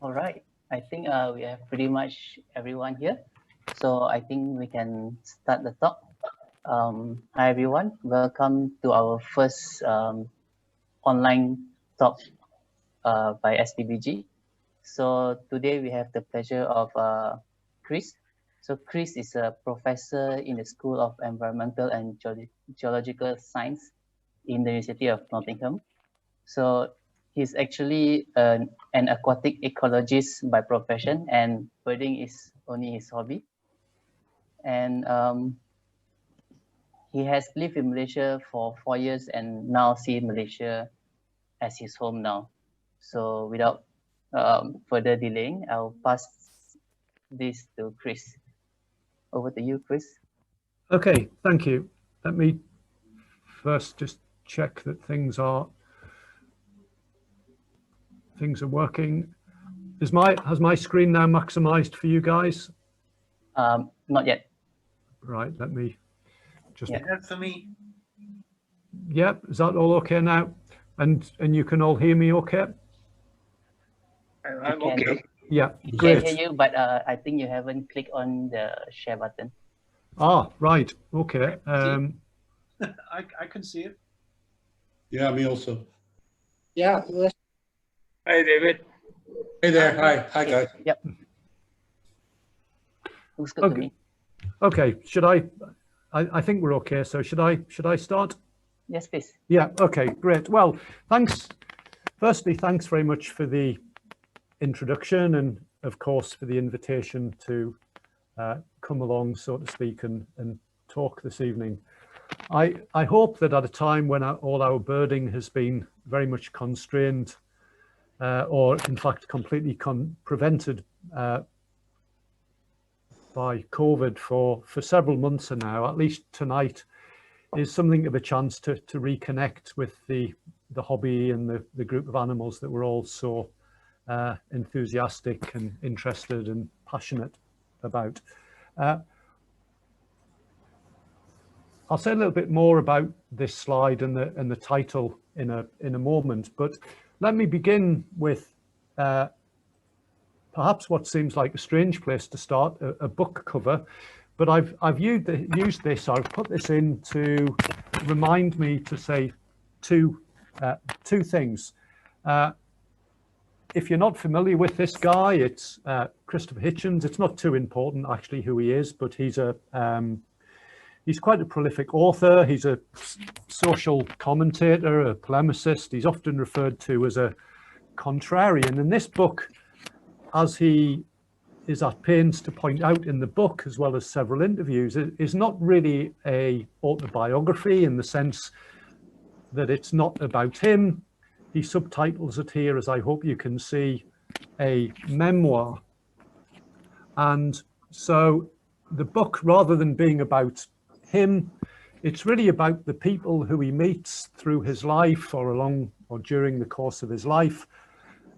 All right. I think we have pretty much everyone here. So I think we can start the talk. Hi, everyone. Welcome to our first online talk by SBBG. So today we have the pleasure of Chris. So Chris is a professor in the School of Environmental and Geological Science in the University of Nottingham. So he's actually an aquatic ecologist by profession, and birding is only his hobby. And he has lived in Malaysia for 4 years and now see Malaysia as his home now. So without further delaying, I'll pass this to Chris. Over to you, Chris. Okay, thank you. Let me first just check that things are working. Has my screen now maximized for you guys? Not yet. Right, let me just. Yeah, for me. Yep, is that all okay now? And you can all hear me okay? I'm okay. Yeah, We great. can hear you, but I think you haven't clicked on the share button. Ah, right, okay. I can see it. Yeah, me also. Yeah. Hi, David. Hey there. Hi guys. Yep. Looks good to me. Okay, should I think we're okay, so should I start? Yes, please. Yeah, okay, great. Well, firstly, thanks very much for the introduction and of course for the invitation to come along, so to speak, and talk this evening. I hope that at a time when all our birding has been very much constrained or in fact completely prevented by COVID for several months now, at least tonight is something of a chance to reconnect with the hobby and the group of animals that we're all so enthusiastic and interested and passionate about. I'll say a little bit more about this slide and the title in a moment, but let me begin with perhaps what seems like a strange place to start, a book cover, but I've used this, I've put this in to remind me to say two things. If you're not familiar with this guy, it's Christopher Hitchens. It's not too important actually who he is, but he's quite a prolific author. He's a social commentator, a polemicist. He's often referred to as a contrarian. And this book, as he is at pains to point out in the book, as well as several interviews, is not really a autobiography in the sense that it's not about him. He subtitles it here, as I hope you can see, a memoir. And so the book, rather than being about him, it's really about the people who he meets through his life or during the course of his life,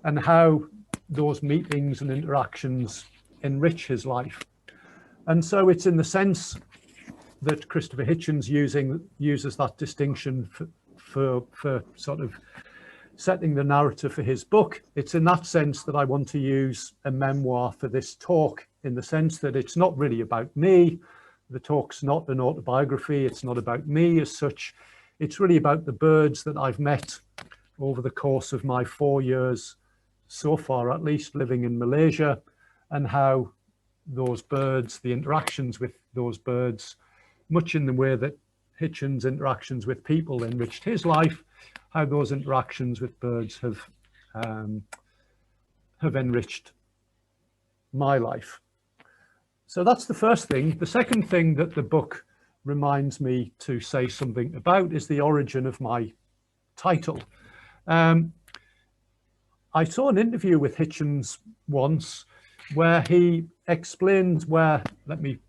and how those meetings and interactions enrich his life. And so it's in the sense that Christopher Hitchens uses that distinction for sort of setting the narrative for his book. It's in that sense that I want to use a memoir for this talk, in the sense that it's not really about me. The talk's not an autobiography. It's not about me as such. It's really about the birds that I've met over the course of my 4 years so far, at least, living in Malaysia, and how those birds, the interactions with those birds, much in the way that Hitchens' interactions with people enriched his life, how those interactions with birds have enriched my life. So that's the first thing. The second thing that the book reminds me to say something about is the origin of my title. I saw an interview with Hitchens once where he explained where, let me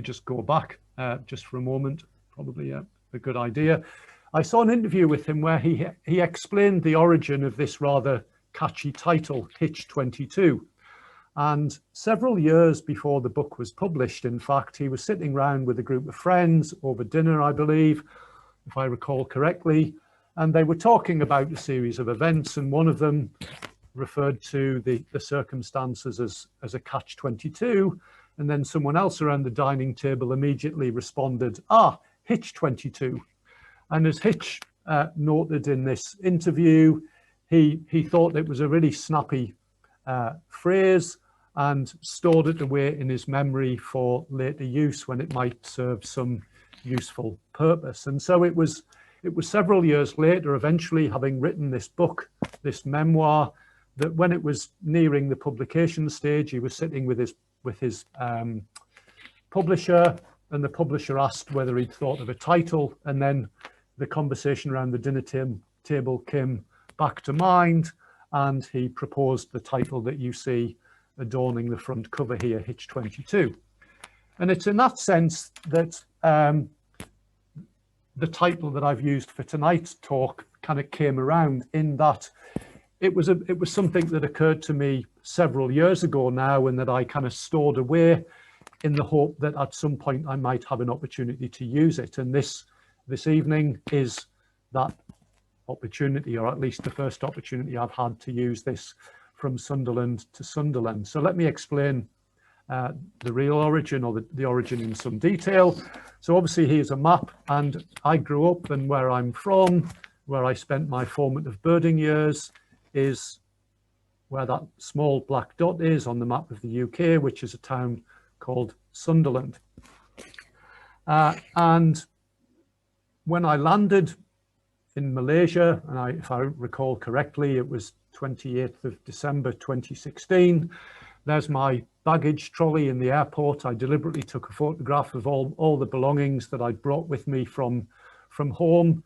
just go back just for a moment, probably a good idea. I saw an interview with him where he explained the origin of this rather catchy title, Hitch 22. And several years before the book was published, in fact, he was sitting around with a group of friends over dinner, I believe, if I recall correctly, and they were talking about a series of events, and one of them referred to the circumstances as a catch-22, and then someone else around the dining table immediately responded, Hitch 22. And as Hitch noted in this interview, he thought it was a really snappy phrase and stored it away in his memory for later use when it might serve some useful purpose. And so it was several years later, eventually having written this book, this memoir, that when it was nearing the publication stage, he was sitting with his publisher, and the publisher asked whether he'd thought of a title, and then the conversation around the dinner table came back to mind, and he proposed the title that you see adorning the front cover here, Hitch 22. And it's in that sense that the title that I've used for tonight's talk kind of came around, in that it was something that occurred to me several years ago now, and that I kind of stored away in the hope that at some point I might have an opportunity to use it. And this evening is that opportunity, or at least the first opportunity I've had to use this from Sunderland to Sunderland. So let me explain the real origin, or the origin in some detail. So obviously here's a map, and I grew up, and where I'm from, where I spent my formative birding years, is where that small black dot is on the map of the UK, which is a town called Sunderland. And when I landed in Malaysia, and if I recall correctly, it was 28th of December 2016. There's my baggage trolley in the airport. I deliberately took a photograph of all the belongings that I'd brought with me from home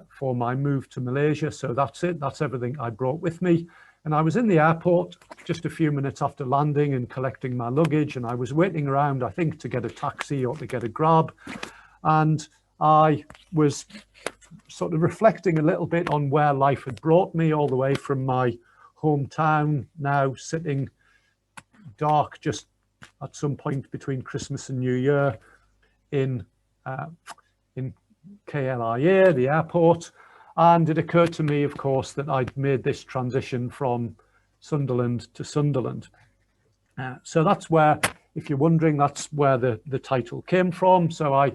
for my move to Malaysia. So that's it, that's everything I brought with me. And I was in the airport just a few minutes after landing and collecting my luggage, and I was waiting around, I think, to get a taxi or to get a grab. And I was sort of reflecting a little bit on where life had brought me, all the way from my hometown, now sitting dark just at some point between Christmas and New Year in KLIA, the airport. And it occurred to me, of course, that I'd made this transition from Sunderland to Sunderland. So that's where, if you're wondering, that's where the title came from. So I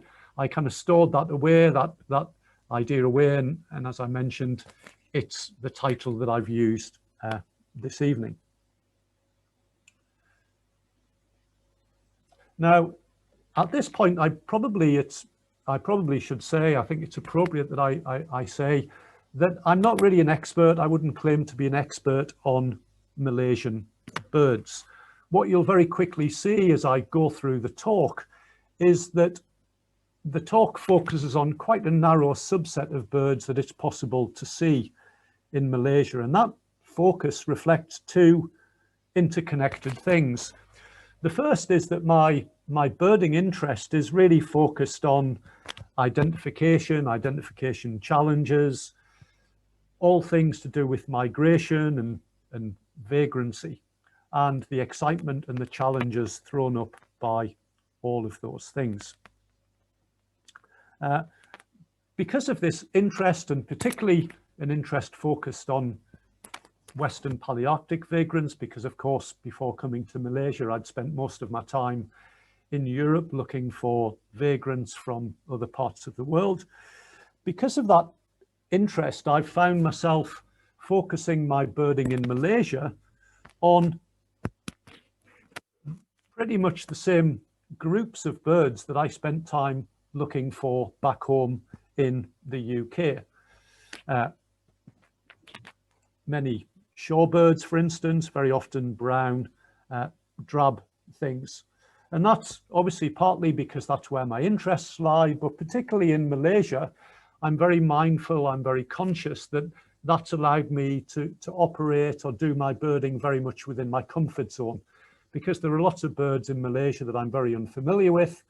kind of stored that away, that idea away, and as I mentioned, it's the title that I've used this evening. Now, at this point, I probably should say, I think it's appropriate that I say that I'm not really an expert. I wouldn't claim to be an expert on Malaysian birds. What you'll very quickly see as I go through the talk is that the talk focuses on quite a narrow subset of birds that it's possible to see in Malaysia. And that focus reflects two interconnected things. The first is that my birding interest is really focused on identification challenges, all things to do with migration and vagrancy, and the excitement and the challenges thrown up by all of those things. Because of this interest, and particularly an interest focused on Western Palearctic vagrants, because of course before coming to Malaysia I'd spent most of my time in Europe looking for vagrants from other parts of the world. Because of that interest, I've found myself focusing my birding in Malaysia on pretty much the same groups of birds that I spent time looking for back home in the UK. Many shorebirds, for instance, very often brown, drab things. And that's obviously partly because that's where my interests lie, but particularly in Malaysia, I'm very mindful, I'm very conscious that that's allowed me to operate or do my birding very much within my comfort zone, because there are lots of birds in Malaysia that I'm very unfamiliar with,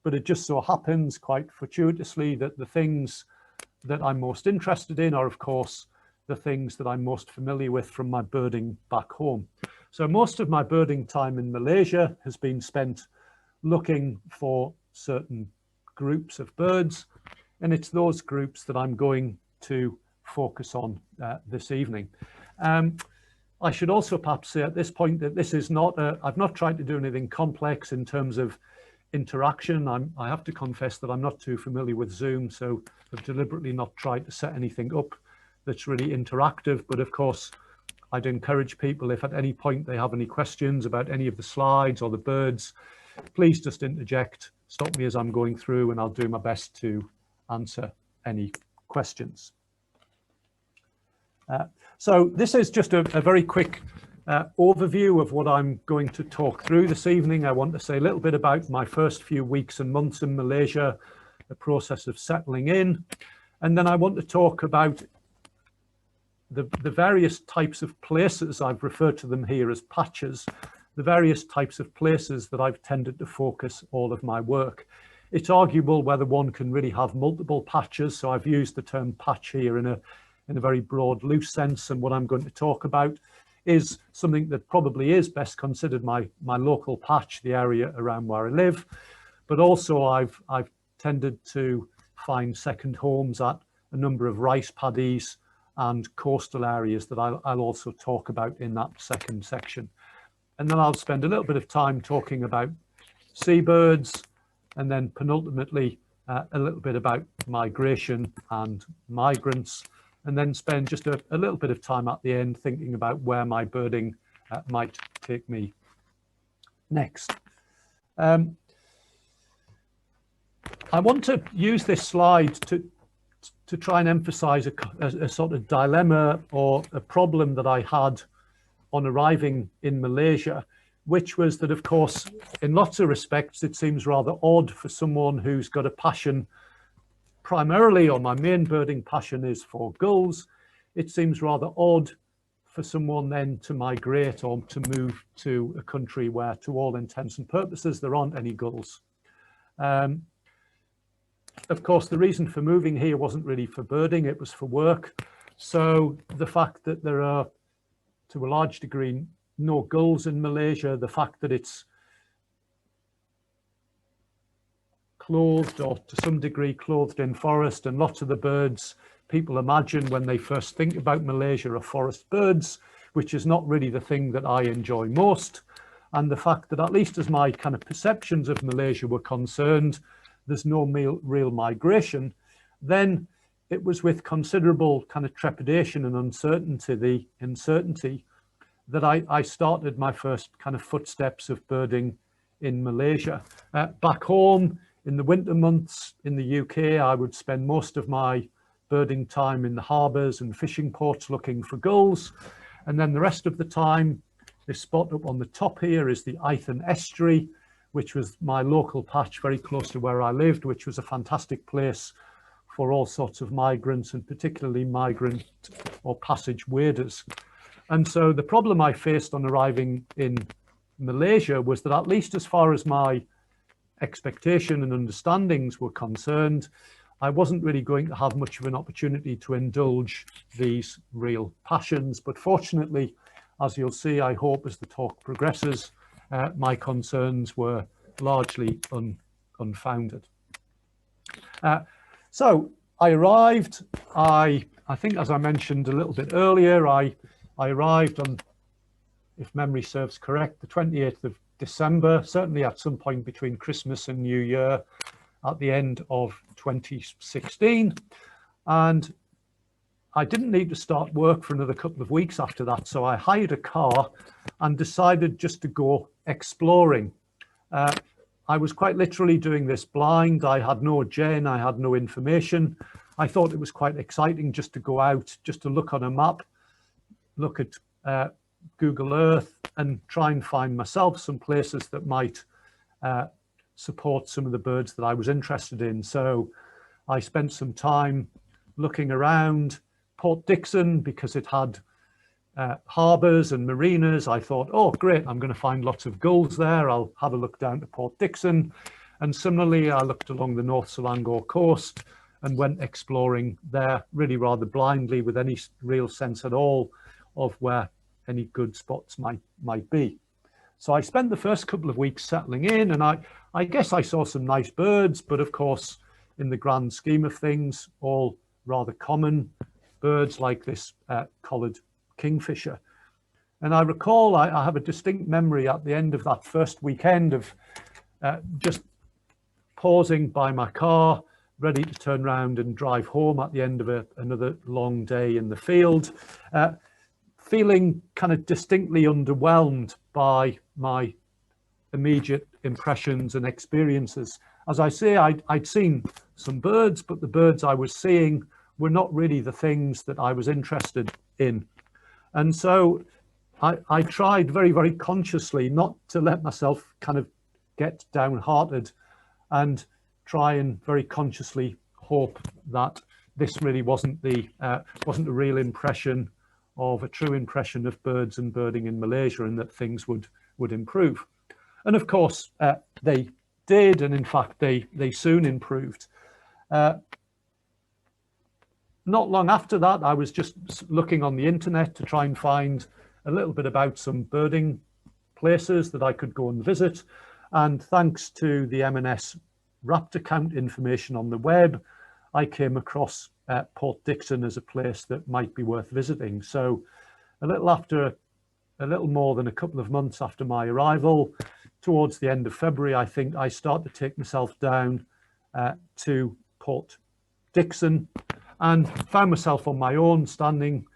but it just so happens quite fortuitously that the things that I'm most interested in are, of course, the things that I'm most familiar with from my birding back home. So most of my birding time in Malaysia has been spent looking for certain groups of birds, and it's those groups that I'm going to focus on this evening. I should also perhaps say at this point that this is not I've not tried to do anything complex in terms of interaction. I have to confess that I'm not too familiar with Zoom, so I've deliberately not tried to set anything up that's really interactive. But of course, I'd encourage people, if at any point they have any questions about any of the slides or the birds, please just interject, stop me as I'm going through, and I'll do my best to answer any questions. So this is just a very quick overview of what I'm going to talk through this evening. I want to say a little bit about my first few weeks and months in Malaysia, the process of settling in, and then I want to talk about the various types of places. I've referred to them here as patches, the various types of places that I've tended to focus all of my work. It's arguable whether one can really have multiple patches, so I've used the term patch here in a very broad, loose sense, and what I'm going to talk about is something that probably is best considered my local patch, the area around where I live, but also I've tended to find second homes at a number of rice paddies and coastal areas that I'll also talk about in that second section. And then I'll spend a little bit of time talking about seabirds, and then penultimately a little bit about migration and migrants, and then spend just a little bit of time at the end thinking about where my birding might take me next. I want to use this slide to try and emphasize a sort of dilemma or a problem that I had on arriving in Malaysia, which was that, of course, in lots of respects, it seems rather odd for someone who's got a passion primarily, or my main birding passion is for gulls. It seems rather odd for someone then to migrate or to move to a country where, to all intents and purposes, there aren't any gulls. Of course, the reason for moving here wasn't really for birding, it was for work. So the fact that there are, to a large degree, no gulls in Malaysia, the fact that it's clothed, or to some degree clothed in forest, and lots of the birds people imagine when they first think about Malaysia are forest birds, which is not really the thing that I enjoy most. And the fact that, at least as my kind of perceptions of Malaysia were concerned, there's no real migration, then it was with considerable kind of trepidation and uncertainty that I started my first kind of footsteps of birding in Malaysia. Back home in the winter months in the UK, I would spend most of my birding time in the harbours and fishing ports looking for gulls. And then the rest of the time, this spot up on the top here is the Eithon Estuary, which was my local patch very close to where I lived, which was a fantastic place for all sorts of migrants, and particularly migrant or passage waders. And so the problem I faced on arriving in Malaysia was that, at least as far as my expectation and understandings were concerned, I wasn't really going to have much of an opportunity to indulge these real passions. But fortunately, as you'll see, I hope, as the talk progresses, my concerns were largely unfounded. So I arrived, I think, as I mentioned a little bit earlier, I arrived on, if memory serves correct, the 28th of December, certainly at some point between Christmas and New Year at the end of 2016. And I didn't need to start work for another couple of weeks after that, so I hired a car and decided just to go exploring. I was quite literally doing this blind. I had no gen, I had no information. I thought it was quite exciting just to go out, just to look on a map, look at Google Earth, and try and find myself some places that might support some of the birds that I was interested in. So I spent some time looking around Port Dickson because it had harbours and marinas. I thought, oh great, I'm going to find lots of gulls there. I'll have a look down to Port Dickson. And similarly, I looked along the North Selangor coast and went exploring there really rather blindly, with any real sense at all of where any good spots might be. So I spent the first couple of weeks settling in, and I guess I saw some nice birds, but of course, in the grand scheme of things, all rather common birds like this collared kingfisher. And I recall I have a distinct memory at the end of that first weekend of just pausing by my car, ready to turn around and drive home at the end of another long day in the field, feeling kind of distinctly underwhelmed by my immediate impressions and experiences. As I say, I'd seen some birds, but the birds I was seeing were not really the things that I was interested in. And so I tried very, very consciously not to let myself kind of get downhearted, and try and very consciously hope that this really wasn't a real impression of a true impression of birds and birding in Malaysia, and that things would improve. And of course they did, and in fact they soon improved. Not long after that, I was just looking on the internet to try and find a little bit about some birding places that I could go and visit. And thanks to the M&S raptor count information on the web, I came across Port Dickson as a place that might be worth visiting. So a little more than a couple of months after my arrival, towards the end of February, I think, I started to take myself down to Port Dickson, and found myself on my own, standing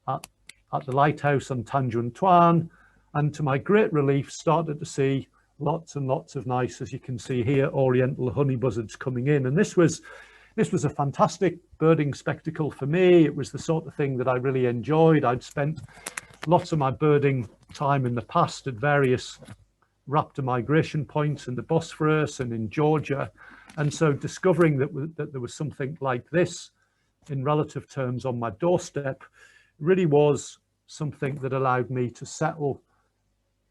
at the lighthouse on Tanjung Tuan, and to my great relief started to see lots and lots of nice, as you can see here, oriental honey buzzards coming in. And this was a fantastic birding spectacle for me. It was the sort of thing that I really enjoyed. I'd spent lots of my birding time in the past at various raptor migration points in the Bosphorus and in Georgia, and so discovering that there was something like this in relative terms on my doorstep really was something that allowed me to settle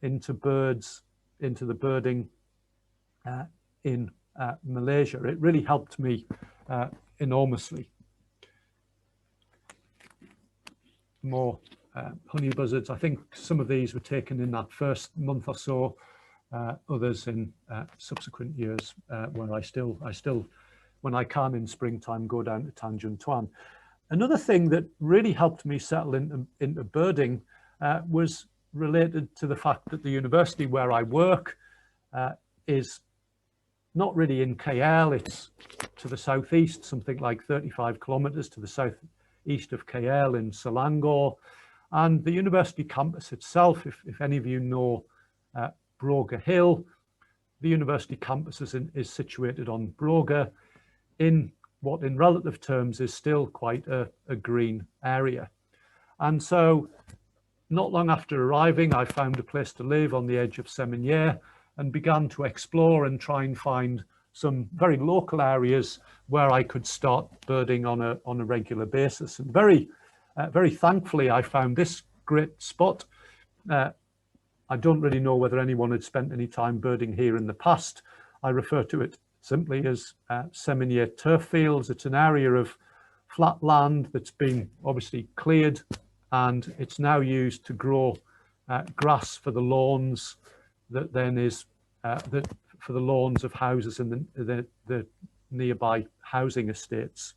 into the birding in Malaysia. It really helped me enormously. More honey buzzards. I think some of these were taken in that first month or so, others in subsequent years, where I still, when I can in springtime, go down to Tanjung Tuan. Another thing that really helped me settle into birding was related to the fact that the university where I work is not really in KL. It's to the southeast, something like 35 kilometers to the southeast of KL in Selangor. And the university campus itself, if any of you know Broga Hill, the university campus is situated on Broga in what in relative terms is still quite a green area. And so not long after arriving, I found a place to live on the edge of Seminyak and began to explore and try and find some very local areas where I could start birding on a regular basis. And very thankfully, I found this great spot. I don't really know whether anyone had spent any time birding here in the past. I refer to it simply as Seminyak turf fields. It's an area of flat land that's been obviously cleared, and it's now used to grow grass for the lawns that then is for the lawns of houses in the nearby housing estates.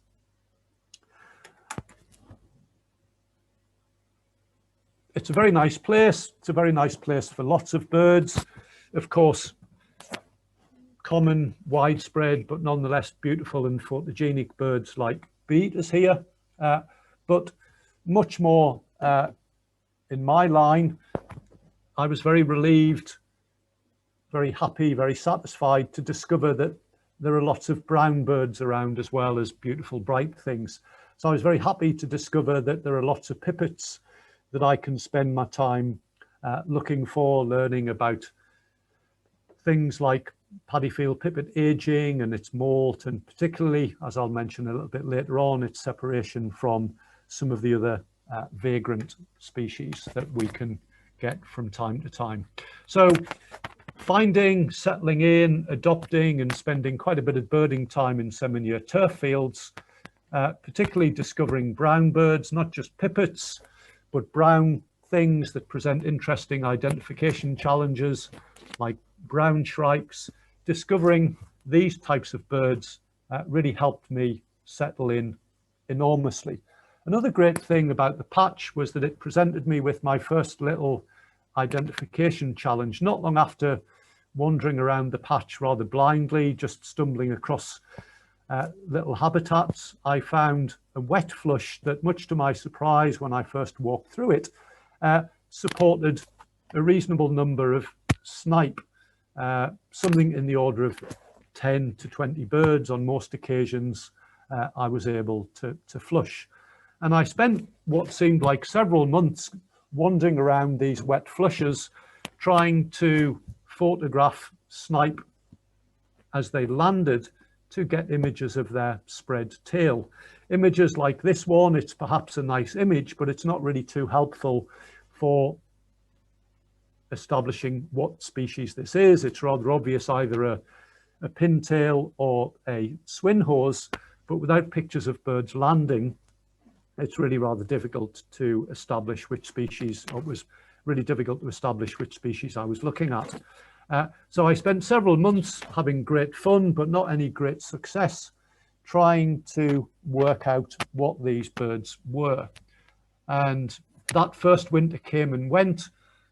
It's a very nice place. It's a very nice place for lots of birds. Of course, common, widespread, but nonetheless beautiful and photogenic birds like bee-eaters here. But much more in my line. I was very relieved, very happy, very satisfied to discover that there are lots of brown birds around as well as beautiful bright things. So I was very happy to discover that there are lots of pipits that I can spend my time looking for, learning about things like paddyfield pipit aging and its molt, and particularly, as I'll mention a little bit later on, its separation from some of the other vagrant species that we can get from time to time. So finding, settling in, adopting and spending quite a bit of birding time in Seminyak turf fields, particularly discovering brown birds, not just pipits, but brown things that present interesting identification challenges like brown shrikes. Discovering these types of birds really helped me settle in enormously. Another great thing about the patch was that it presented me with my first little identification challenge. Not long after wandering around the patch rather blindly, just stumbling across little habitats, I found a wet flush that, much to my surprise when I first walked through it, supported a reasonable number of snipe, something in the order of 10 to 20 birds on most occasions. I was able to flush. And I spent what seemed like several months wandering around these wet flushes, trying to photograph snipe as they landed to get images of their spread tail. Images like this one, it's perhaps a nice image, but it's not really too helpful for establishing what species this is. It's rather obvious, either a pintail or a swinhorse, but without pictures of birds landing, it's really rather difficult to establish which species, or it was really difficult to establish which species I was looking at. So I spent several months having great fun, but not any great success, trying to work out what these birds were. And that first winter came and went,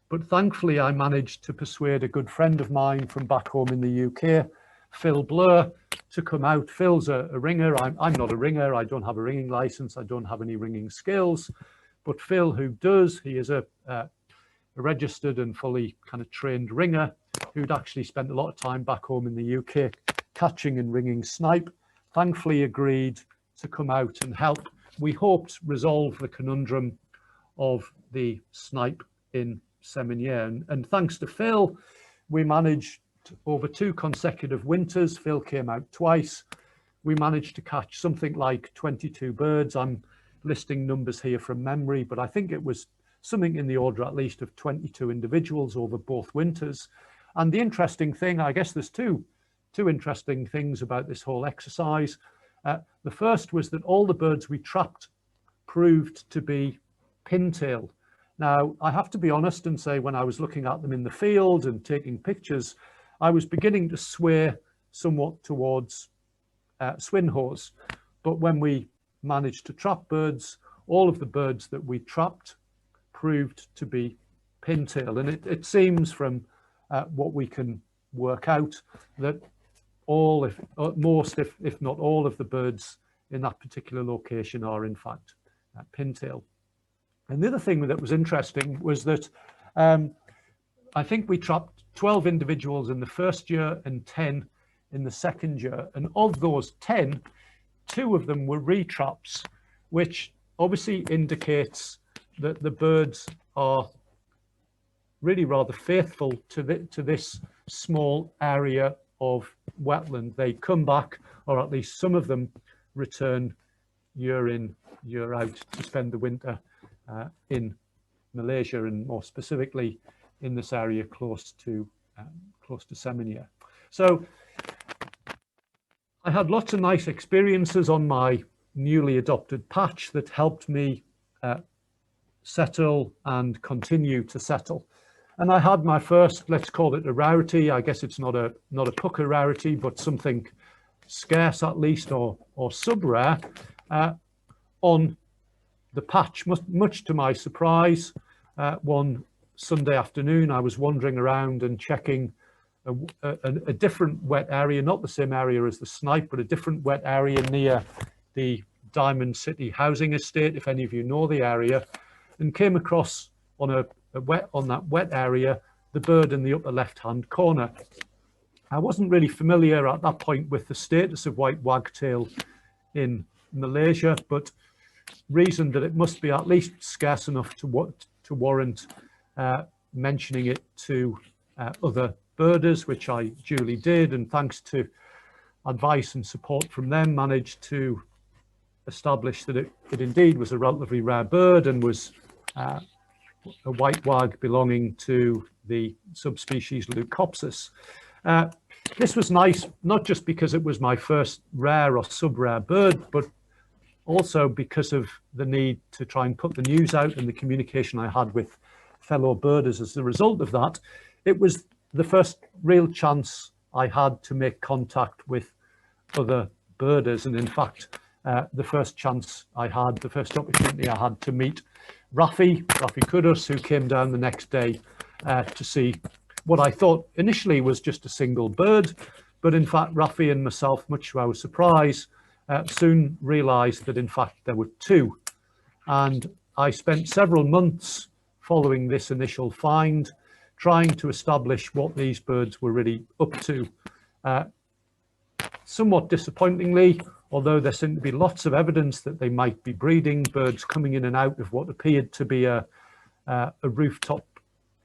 but thankfully I managed to persuade a good friend of mine from back home in the UK, Phil Blur, to come out. Phil's a ringer. I'm not a ringer. I don't have a ringing license. I don't have any ringing skills. But Phil, who does, he is a registered and fully kind of trained ringer who'd actually spent a lot of time back home in the UK catching and ringing snipe, thankfully agreed to come out and help. We hoped resolve the conundrum of the snipe in Seminyer. And thanks to Phil, we managed, over 2 consecutive winters, Phil came out twice, we managed to catch something like 22 birds. I'm listing numbers here from memory, but I think it was something in the order at least of 22 individuals over both winters. And the interesting thing, I guess there's two interesting things about this whole exercise. The first was that all the birds we trapped proved to be pintail. Now, I have to be honest and say, when I was looking at them in the field and taking pictures, I was beginning to sway somewhat towards swinhorse. But when we managed to trap birds, all of the birds that we trapped proved to be pintail. And it seems from what we can work out that all, most, if not all of the birds in that particular location are in fact pintail. And the other thing that was interesting was that I think we trapped 12 individuals in the first year and 10 in the second year. And of those 10, 2 of them were retraps, which obviously indicates that the birds are really rather faithful to this small area of wetland. They come back, or at least some of them return year in, year out to spend the winter in Malaysia, and more specifically in this area close to Seminyer. So I had lots of nice experiences on my newly adopted patch that helped me settle and continue to settle. And I had my first, let's call it a rarity. I guess it's not a pucker rarity, but something scarce at least, or sub-rare, on the patch. Much to my surprise, one Sunday afternoon, I was wandering around and checking a different wet area, not the same area as the snipe, but a different wet area near the Diamond City housing estate, if any of you know the area, and came across on that wet area the bird in the upper left-hand corner. I wasn't really familiar at that point with the status of white wagtail in Malaysia, but reasoned that it must be at least scarce enough to warrant mentioning it to other birders, which I duly did, and thanks to advice and support from them, managed to establish that it indeed was a relatively rare bird and was a white wag belonging to the subspecies Leucopsis. This was nice, not just because it was my first rare or sub-rare bird, but also because of the need to try and put the news out and the communication I had with fellow birders. As a result of that, it was the first real chance I had to make contact with other birders. And in fact, the first chance I had, the first opportunity I had to meet Rafi Kudus, who came down the next day to see what I thought initially was just a single bird. But in fact, Rafi and myself, much to our surprise, soon realized that in fact there were two. And I spent several months following this initial find, trying to establish what these birds were really up to. Somewhat disappointingly, although there seemed to be lots of evidence that they might be breeding, birds coming in and out of what appeared to be a rooftop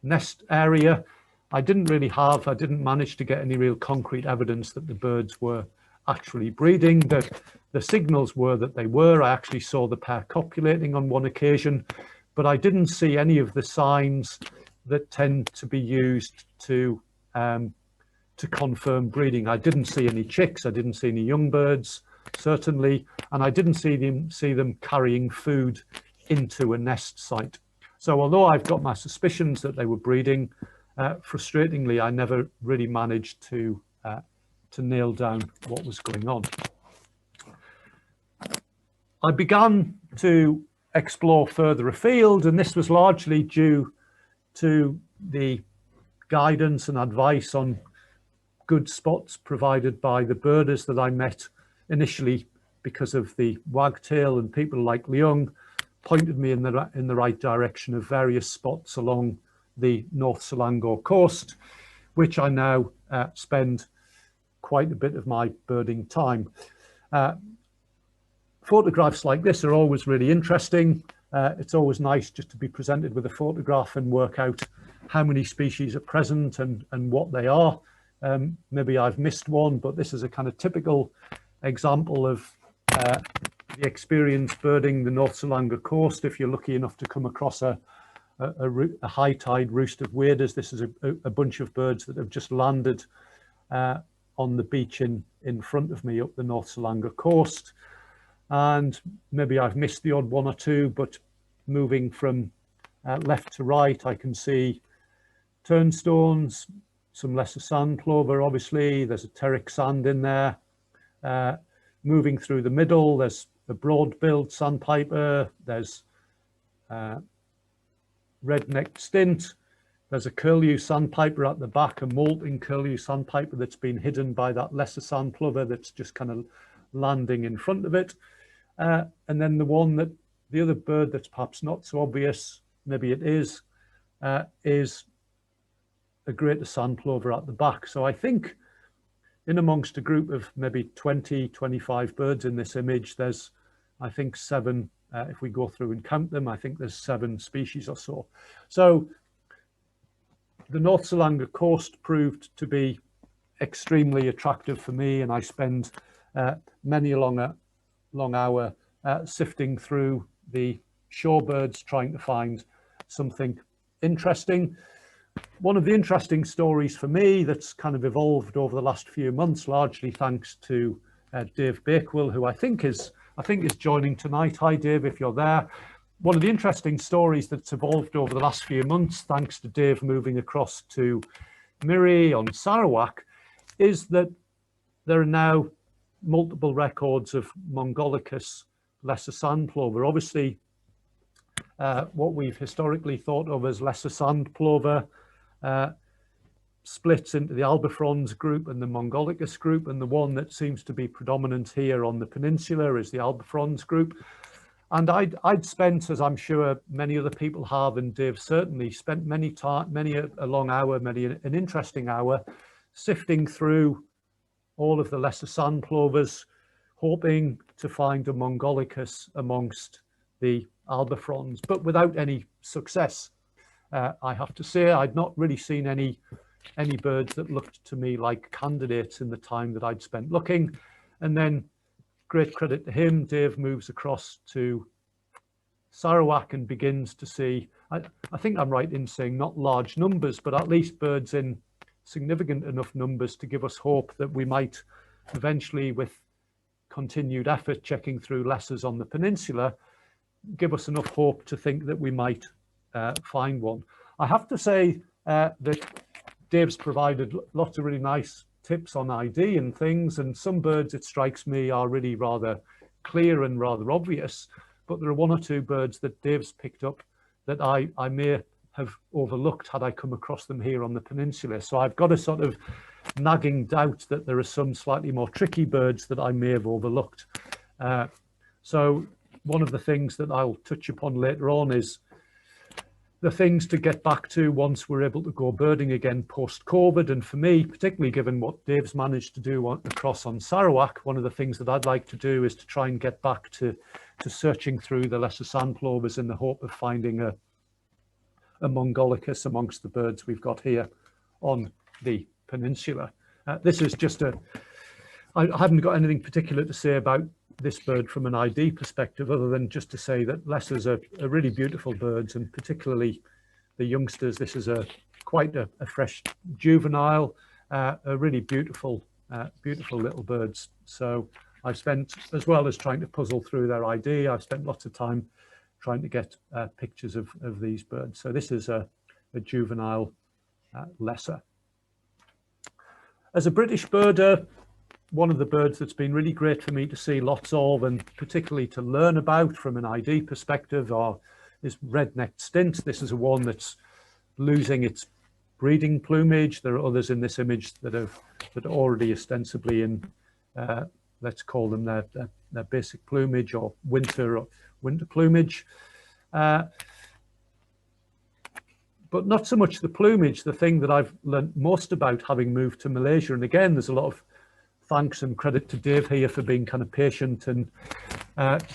nest area, I didn't manage to get any real concrete evidence that the birds were actually breeding. The signals were that they were. I actually saw the pair copulating on one occasion, but I didn't see any of the signs that tend to be used to confirm breeding. I didn't see any chicks, I didn't see any young birds, certainly, and I didn't see them carrying food into a nest site. So although I've got my suspicions that they were breeding, frustratingly, I never really managed to nail down what was going on. I began to explore further afield, and this was largely due to the guidance and advice on good spots provided by the birders that I met initially, because of the wagtail, and people like Leung pointed me in the right direction of various spots along the North Selangor coast, which I now spend quite a bit of my birding time. Photographs like this are always really interesting. It's always nice just to be presented with a photograph and work out how many species are present and what they are. Maybe I've missed one, but this is a kind of typical example of the experience birding the North Selangor coast. If you're lucky enough to come across a high tide roost of waders, this is a bunch of birds that have just landed on the beach in front of me up the North Selangor coast. And maybe I've missed the odd one or two, but moving from left to right, I can see turnstones, some lesser sand plover, obviously, there's a pteric sand in there. Moving through the middle, there's a broad-billed sandpiper, there's red-necked stint, there's a curlew sandpiper at the back, a molting curlew sandpiper that's been hidden by that lesser sand plover that's just kind of landing in front of it. And then the other bird that's perhaps not so obvious, maybe it is a greater sand plover at the back. So I think in amongst a group of maybe 20, 25 birds in this image, there's, I think, 7, if we go through and count them, I think there's 7 species or so. So the North Selangor coast proved to be extremely attractive for me, and I spend many a long hour sifting through the shorebirds, trying to find something interesting. One of the interesting stories for me that's kind of evolved over the last few months, largely thanks to Dave Bakewell, who I think is joining tonight. Hi, Dave, if you're there. One of the interesting stories that's evolved over the last few months, thanks to Dave moving across to Miri on Sarawak, is that there are now multiple records of Mongolicus lesser sand plover. Obviously, what we've historically thought of as lesser sand plover splits into the albifrons group and the Mongolicus group, and the one that seems to be predominant here on the peninsula is the albifrons group. And I'd spent, as I'm sure many other people have, and Dave certainly spent many a long hour, many an interesting hour, sifting through all of the lesser sand plovers, hoping to find a Mongolicus amongst the albifrons, but without any success. I have to say, I'd not really seen any birds that looked to me like candidates in the time that I'd spent looking. And then, great credit to him, Dave moves across to Sarawak and begins to see, I think I'm right in saying not large numbers, but at least birds in significant enough numbers to give us hope that we might eventually, with continued effort checking through lessers on the peninsula, give us enough hope to think that we might find one. I have to say that Dave's provided lots of really nice tips on ID and things, and some birds, it strikes me, are really rather clear and rather obvious, but there are one or two birds that Dave's picked up that I may have overlooked had I come across them here on the peninsula. So I've got a sort of nagging doubt that there are some slightly more tricky birds that I may have overlooked. So one of the things that I'll touch upon later on is the things to get back to once we're able to go birding again post-COVID. And for me, particularly given what Dave's managed to do across on Sarawak, one of the things that I'd like to do is to try and get back to searching through the lesser sandplovers in the hope of finding a Mongolicus amongst the birds we've got here on the peninsula. This is just I haven't got anything particular to say about this bird from an ID perspective, other than just to say that lessers are really beautiful birds, and particularly the youngsters. This is quite a fresh juvenile, a really beautiful little birds. So I've spent, as well as trying to puzzle through their ID, I've spent lots of time trying to get pictures of these birds. So this is a juvenile lesser. As a British birder, one of the birds that's been really great for me to see lots of, and particularly to learn about from an ID perspective, is red-necked stint. This is one that's losing its breeding plumage. There are others in this image that are already ostensibly in, let's call them their basic plumage or winter plumage. But not so much the plumage. The thing that I've learned most about having moved to Malaysia, and again, there's a lot of thanks and credit to Dave here for being kind of patient and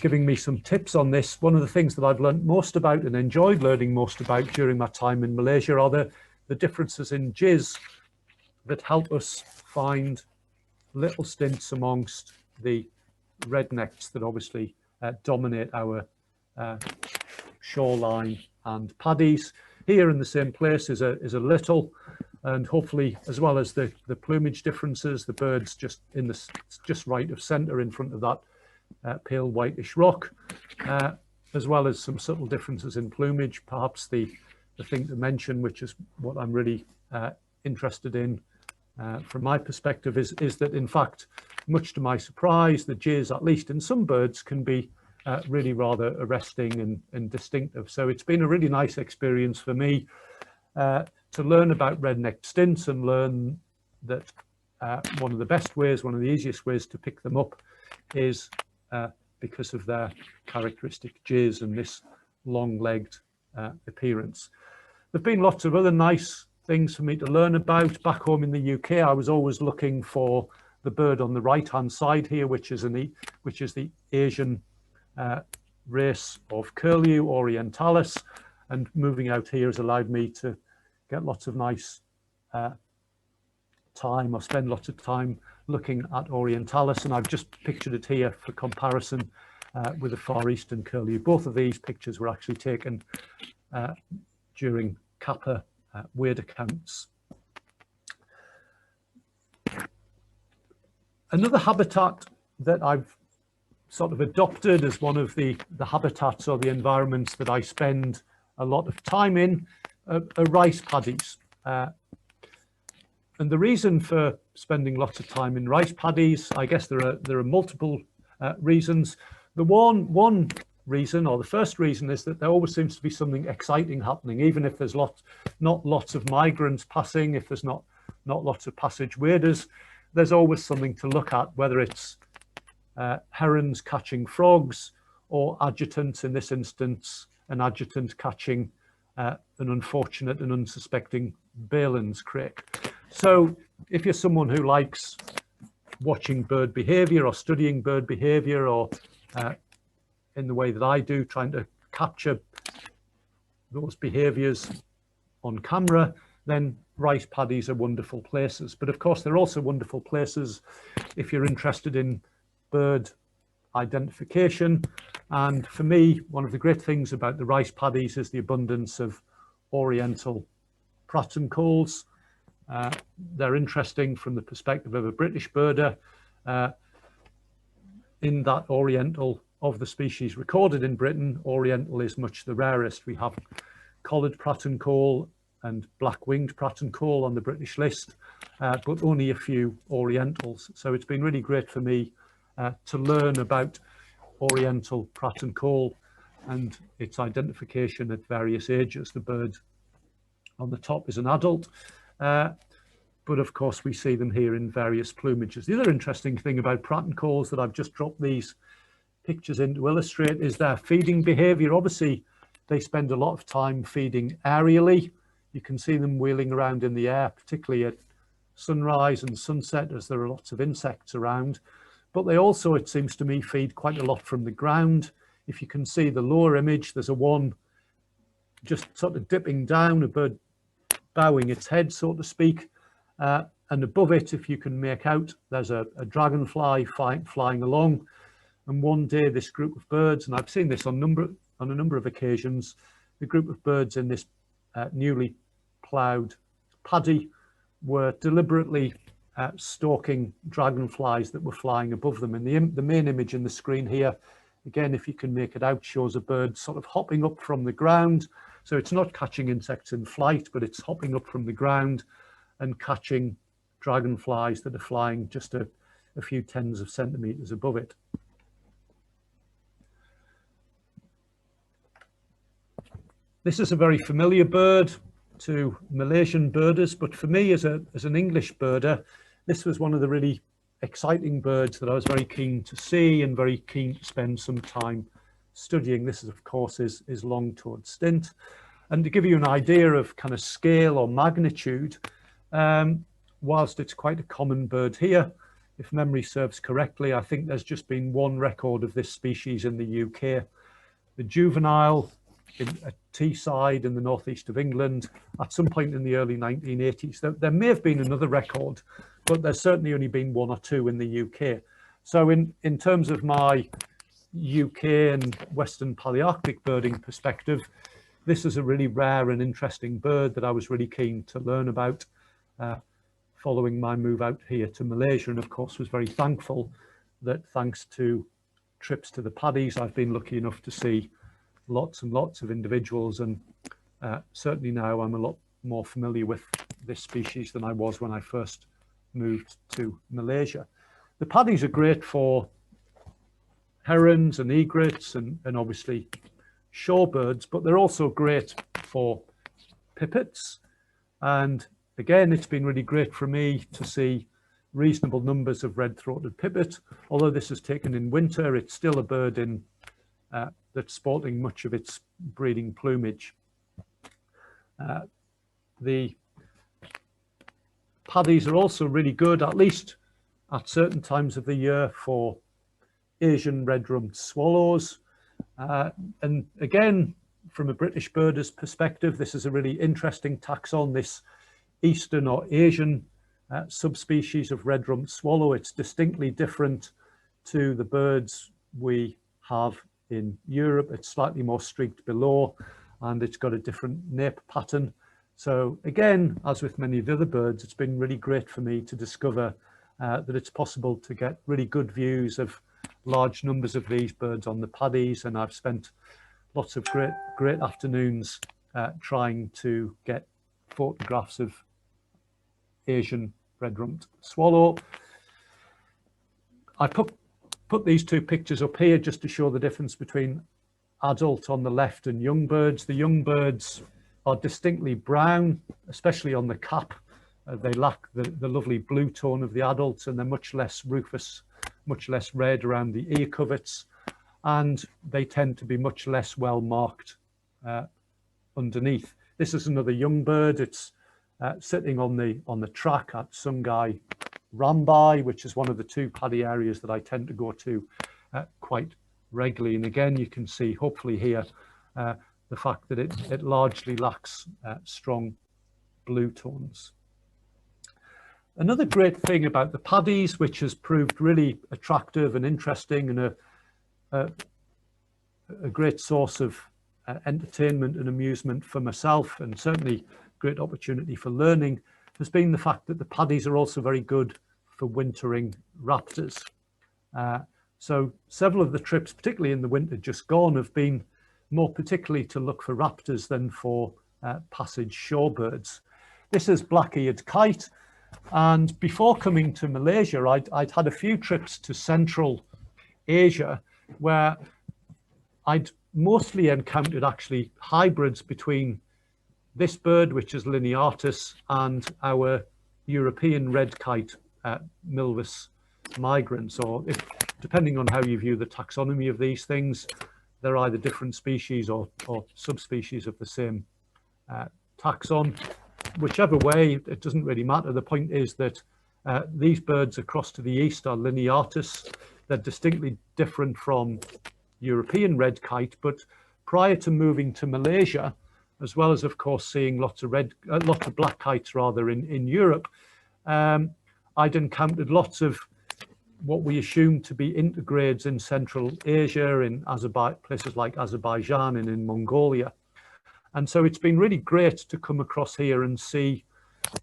giving me some tips on this. One of the things that I've learned most about and enjoyed learning most about during my time in Malaysia are the differences in jizz that help us find little stints amongst the rednecks that obviously dominate our shoreline and paddies. Here in the same place is a little, and hopefully, as well as the plumage differences, the birds just right of centre in front of that pale whitish rock, as well as some subtle differences in plumage. Perhaps the thing to mention, which is what I'm really interested in from my perspective, is that in fact, much to my surprise, the jizz, at least in some birds, can be really rather arresting and distinctive. So it's been a really nice experience for me to learn about red-necked stints and learn that one of the best ways, one of the easiest ways to pick them up is because of their characteristic jizz and this long-legged appearance. There have been lots of other nice things for me to learn about. Back home in the UK, I was always looking for the bird on the right-hand side here, which is the Asian race of Curlew orientalis, and moving out here has allowed me to get lots of nice time, or spend lots of time looking at orientalis, and I've just pictured it here for comparison with the Far Eastern Curlew. Both of these pictures were actually taken during Kappa wade accounts. Another habitat that I've sort of adopted as one of the habitats or the environments that I spend a lot of time in are rice paddies. And the reason for spending lots of time in rice paddies, I guess there are multiple reasons. The one reason, or the first reason, is that there always seems to be something exciting happening, even if there's not lots of migrants passing, if there's not lots of passage waders, there's always something to look at, whether it's herons catching frogs, or adjutants, in this instance, an adjutant catching an unfortunate and unsuspecting Balin's crake. So if you're someone who likes watching bird behavior or studying bird behavior, or in the way that I do, trying to capture those behaviors on camera, then rice paddies are wonderful places. But of course, they're also wonderful places if you're interested in bird identification. And for me, one of the great things about the rice paddies is the abundance of oriental pratincoles. They're interesting from the perspective of a British birder, in that oriental, of the species recorded in Britain, oriental is much the rarest. We have collared pratincole and black-winged pratincole on the British list, but only a few orientals. So it's been really great for me to learn about oriental Pratt and Cole and its identification at various ages. The bird on the top is an adult, but of course we see them here in various plumages. The other interesting thing about Pratt and Coles that I've just dropped these pictures in to illustrate is their feeding behavior. Obviously, they spend a lot of time feeding aerially. You can see them wheeling around in the air, particularly at sunrise and sunset, as there are lots of insects around. But they also, it seems to me, feed quite a lot from the ground. If you can see the lower image, there's a one just sort of dipping down, a bird bowing its head, so to speak. And above it, if you can make out, there's a dragonfly flying along. And one day, this group of birds, and I've seen this on a number of occasions, the group of birds in this newly ploughed paddy were deliberately stalking dragonflies that were flying above them. And the main image in the screen here, again, if you can make it out, shows a bird sort of hopping up from the ground. So it's not catching insects in flight, but it's hopping up from the ground and catching dragonflies that are flying just a few tens of centimeters above it. This is a very familiar bird to Malaysian birders, but for me as an English birder, this was one of the really exciting birds that I was very keen to see and very keen to spend some time studying. This is, of course, is long-toed stint. And to give you an idea of kind of scale or magnitude, whilst it's quite a common bird here, if memory serves correctly, I think there's just been one record of this species in the UK. The juvenile at Teesside in the northeast of England at some point in the early 1980s. There may have been another record, but there's certainly only been one or two in the UK. So in terms of my UK and Western Palearctic birding perspective, this is a really rare and interesting bird that I was really keen to learn about following my move out here to Malaysia, and of course was very thankful that thanks to trips to the paddies, I've been lucky enough to see lots and lots of individuals, and certainly now I'm a lot more familiar with this species than I was when I first moved to Malaysia. The paddies are great for herons and egrets and obviously shorebirds, but they're also great for pipits. And again, it's been really great for me to see reasonable numbers of red-throated pipit. Although this is taken in winter, it's still a bird in that's sporting much of its breeding plumage. The paddies are also really good, at least at certain times of the year, for Asian red-rumped swallows. And again, from a British birder's perspective, this is a really interesting taxon, this Eastern or Asian subspecies of red-rumped swallow. It's distinctly different to the birds we have in Europe. It's slightly more streaked below and it's got a different nape pattern. So again, as with many of the other birds, it's been really great for me to discover that it's possible to get really good views of large numbers of these birds on the paddies, and I've spent lots of great afternoons trying to get photographs of Asian red-rumped swallow. I put these two pictures up here just to show the difference between adult on the left and young birds. The young birds are distinctly brown, especially on the cap. They lack the lovely blue tone of the adults, and they're much less rufous, much less red around the ear coverts, and they tend to be much less well marked underneath. This is another young bird. It's sitting on the track at Sungai Rambai, which is one of the two paddy areas that I tend to go to quite regularly. And again, you can see hopefully here the fact that it largely lacks strong blue tones. Another great thing about the paddies, which has proved really attractive and interesting and a great source of entertainment and amusement for myself, and certainly great opportunity for learning, has been the fact that the paddies are also very good for wintering raptors. So several of the trips, particularly in the winter just gone, have been more particularly to look for raptors than for passage shorebirds. This is black-eared kite, and before coming to Malaysia, I'd had a few trips to Central Asia, where I'd mostly encountered actually hybrids between this bird, which is lineatus, and our European red kite, Milvus migrans, or depending on how you view the taxonomy of these things, they're either different species or subspecies of the same taxon. Whichever way, it doesn't really matter. The point is that these birds across to the east are lineatus. They're distinctly different from European red kite, but prior to moving to Malaysia, as well as of course seeing lots of black kites rather in Europe, I'd encountered lots of what we assume to be intergrades in Central Asia, in places like Azerbaijan and in Mongolia. And so it's been really great to come across here and see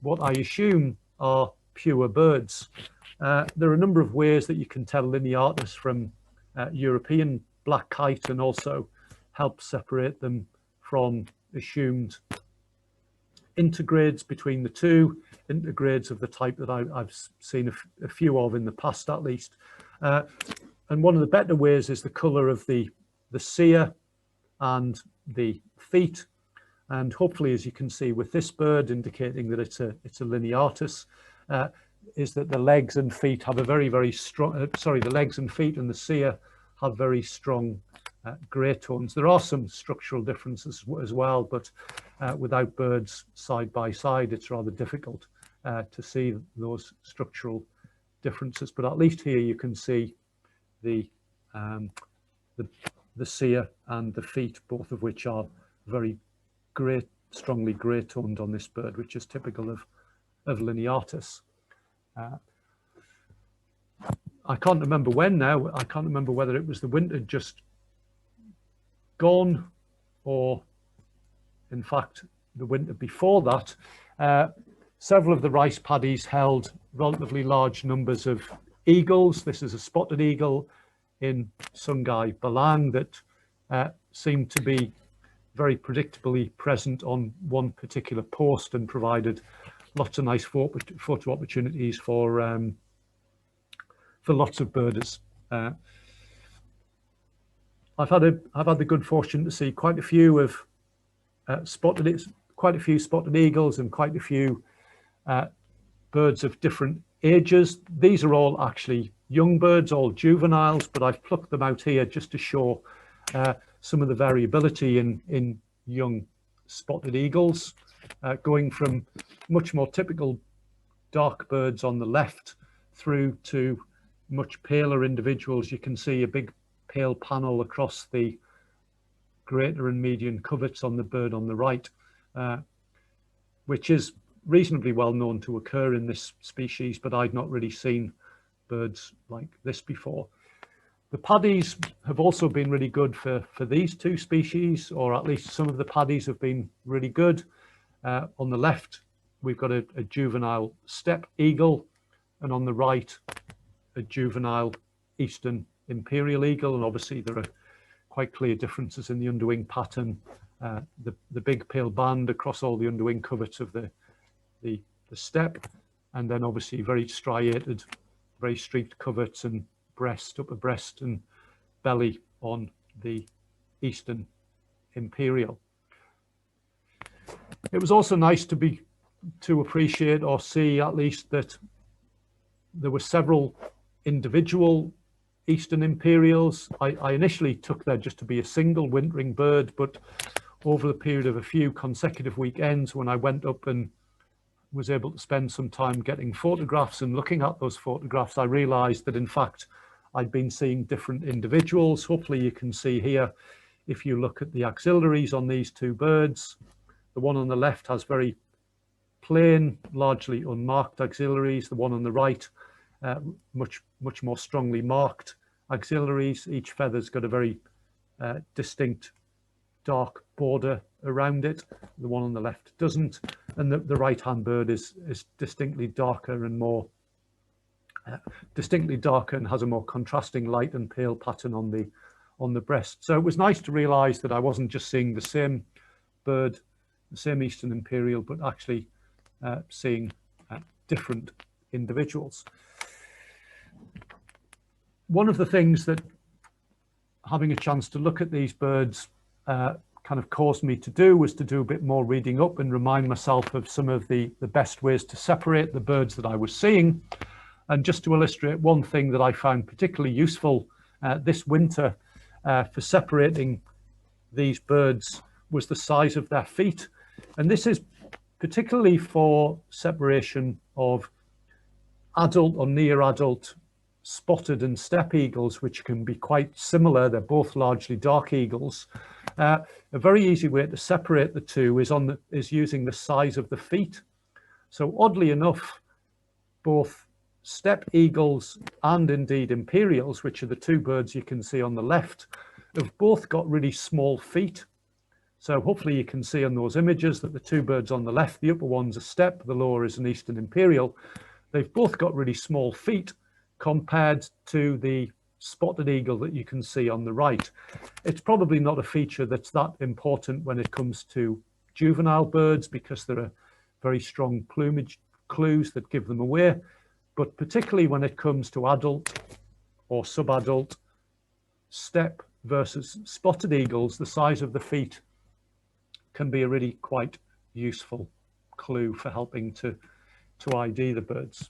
what I assume are pure birds. There are a number of ways that you can tell lineatus from European black kite, and also help separate them from assumed intergrades between the two, intergrades of the type that I've seen a few of in the past at least. And one of the better ways is the colour of the cere and the feet. And hopefully, as you can see with this bird, indicating that it's a lineatus, is that the legs and feet have a very strong, the legs and feet and the cere have very strong grey tones. There are some structural differences as well, but without birds side by side, it's rather difficult to see those structural differences. But at least here you can see the cere and the feet, both of which are very grey, strongly grey toned on this bird, which is typical of lineatus. I can't remember when now. I can't remember whether it was the winter just gone, or in fact the winter before that. Several of the rice paddies held relatively large numbers of eagles. This is a spotted eagle in Sungai Belang that seemed to be very predictably present on one particular post and provided lots of nice photo opportunities for lots of birders. I've had the good fortune to see quite a few spotted eagles and quite a few birds of different ages. These are all actually young birds, all juveniles, but I've plucked them out here just to show some of the variability in young spotted eagles, going from much more typical dark birds on the left through to much paler individuals. You can see a big pale panel across the greater and median coverts on the bird on the right, which is reasonably well known to occur in this species, but I'd not really seen birds like this before. The paddies have also been really good for these two species, or at least some of the paddies have been really good. On the left, we've got a juvenile steppe eagle, and on the right, a juvenile eastern imperial eagle. And obviously there are quite clear differences in the underwing pattern. The big pale band across all the underwing coverts of the steppe, and then obviously very striated, very streaked coverts and upper breast and belly on the eastern imperial. It was also nice to appreciate or see at least that there were several individual eastern imperials. I initially took there just to be a single wintering bird, but over the period of a few consecutive weekends, when I went up and was able to spend some time getting photographs and looking at those photographs, I realized that in fact I'd been seeing different individuals. Hopefully you can see here, if you look at the axillaries on these two birds, the one on the left has very plain, largely unmarked axillaries. The one on the right, much more strongly marked axillaries. Each feather's got a very distinct dark border around it. The one on the left doesn't, and the right-hand bird is distinctly darker and more and has a more contrasting light and pale pattern on the breast. So it was nice to realize that I wasn't just seeing the same bird, the same eastern imperial, but actually seeing different individuals. One of the things that having a chance to look at these birds kind of caused me to do was to do a bit more reading up and remind myself of some of the best ways to separate the birds that I was seeing. And just to illustrate one thing that I found particularly useful this winter for separating these birds was the size of their feet. And this is particularly for separation of adult or near adult spotted and steppe eagles, which can be quite similar. They're both largely dark eagles. A very easy way to separate the two is using the size of the feet. So oddly enough, both steppe eagles and indeed imperials, which are the two birds you can see on the left, have both got really small feet. So hopefully you can see on those images that the two birds on the left, the upper one's a steppe, the lower is an eastern imperial. They've both got really small feet compared to the spotted eagle that you can see on the right. It's probably not a feature that's that important when it comes to juvenile birds because there are very strong plumage clues that give them away. But particularly when it comes to adult or subadult steppe versus spotted eagles, the size of the feet can be a really quite useful clue for helping to ID the birds.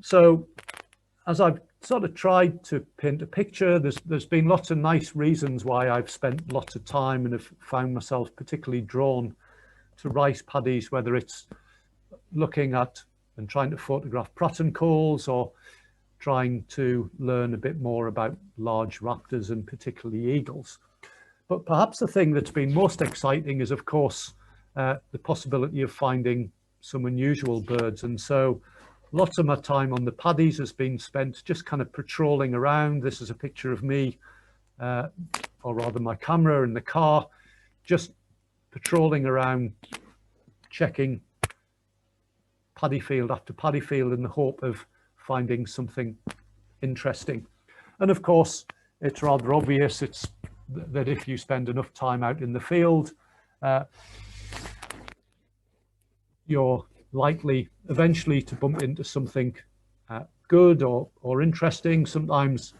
So as I've sort of tried to paint a picture, there's been lots of nice reasons why I've spent lots of time and have found myself particularly drawn to rice paddies, whether it's looking at and trying to photograph pratincoles or trying to learn a bit more about large raptors and particularly eagles. But perhaps the thing that's been most exciting is, of course, the possibility of finding some unusual birds. And so lots of my time on the paddies has been spent just kind of patrolling around. This is a picture of me, or rather my camera in the car, just patrolling around, checking paddy field after paddy field in the hope of finding something interesting. And of course, it's rather obvious that if you spend enough time out in the field, you're likely eventually to bump into something good or interesting. Sometimes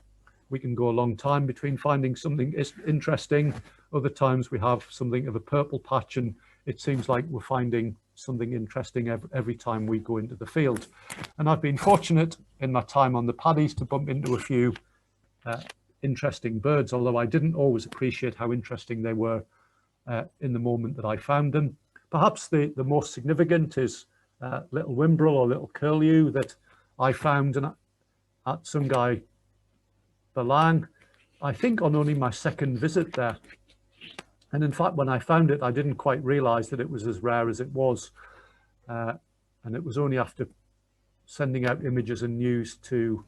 we can go a long time between finding something interesting. Other times we have something of a purple patch and it seems like we're finding something interesting every time we go into the field. And I've been fortunate in my time on the paddies to bump into a few interesting birds, although I didn't always appreciate how interesting they were in the moment that I found them. Perhaps the most significant is little wimbrel or little curlew that I found at Sungai Balang, I think on only my second visit there. And in fact, when I found it, I didn't quite realize that it was as rare as it was. And it was only after sending out images and news to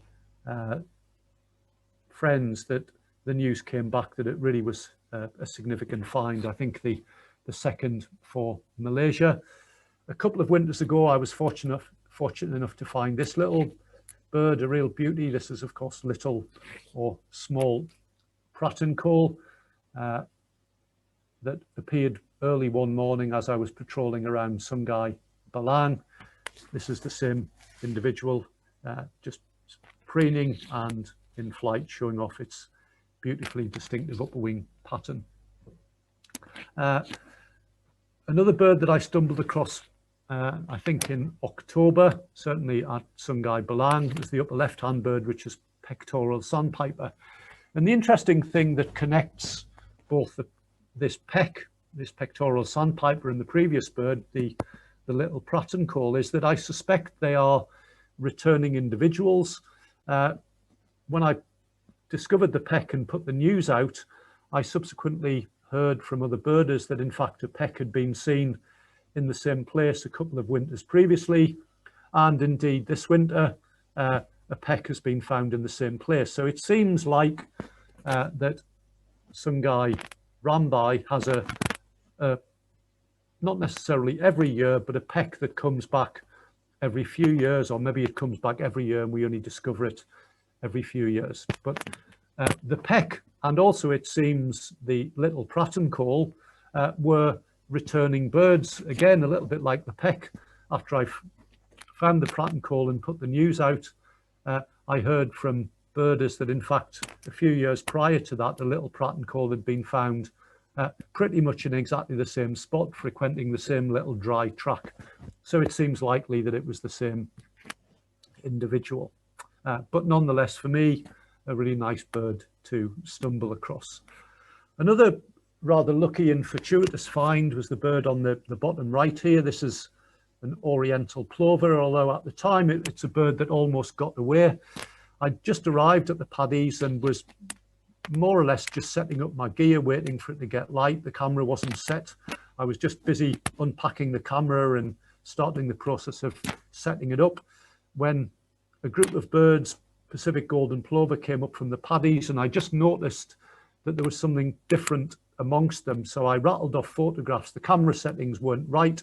friends that the news came back that it really was a significant find. I think the second for Malaysia. A couple of winters ago, I was fortunate enough to find this little bird, a real beauty. This is, of course, little or small pratincole that appeared early one morning as I was patrolling around Sungai Balang. This is the same individual, just preening and in flight, showing off its beautifully distinctive upper wing pattern. Another bird that I stumbled across, I think in October, certainly at Sungai Balang, was the upper left-hand bird, which is pectoral sandpiper. And the interesting thing that connects both this pectoral sandpiper and the previous bird, the little pratincole, is that I suspect they are returning individuals. When I discovered the peck and put the news out, I subsequently heard from other birders that in fact a peck had been seen in the same place a couple of winters previously, and indeed this winter a peck has been found in the same place. So it seems like that Sungai Rambai has a not necessarily every year, but a peck that comes back every few years, or maybe it comes back every year and we only discover it every few years. But the peck, and also it seems the little pratincole, were returning birds, again a little bit like the peck. After I found the pratincole and put the news out, I heard from birders that in fact a few years prior to that, the little pratt and call had been found pretty much in exactly the same spot, frequenting the same little dry track. So it seems likely that it was the same individual. But nonetheless, for me, a really nice bird to stumble across. Another rather lucky and fortuitous find was the bird on the bottom right here. This is an oriental plover, although at the time it's a bird that almost got away. I just arrived at the paddies and was more or less just setting up my gear, waiting for it to get light. The camera wasn't set. I was just busy unpacking the camera and starting the process of setting it up when a group of birds, Pacific golden plover, came up from the paddies, and I just noticed that there was something different amongst them. So I rattled off photographs. The camera settings weren't right,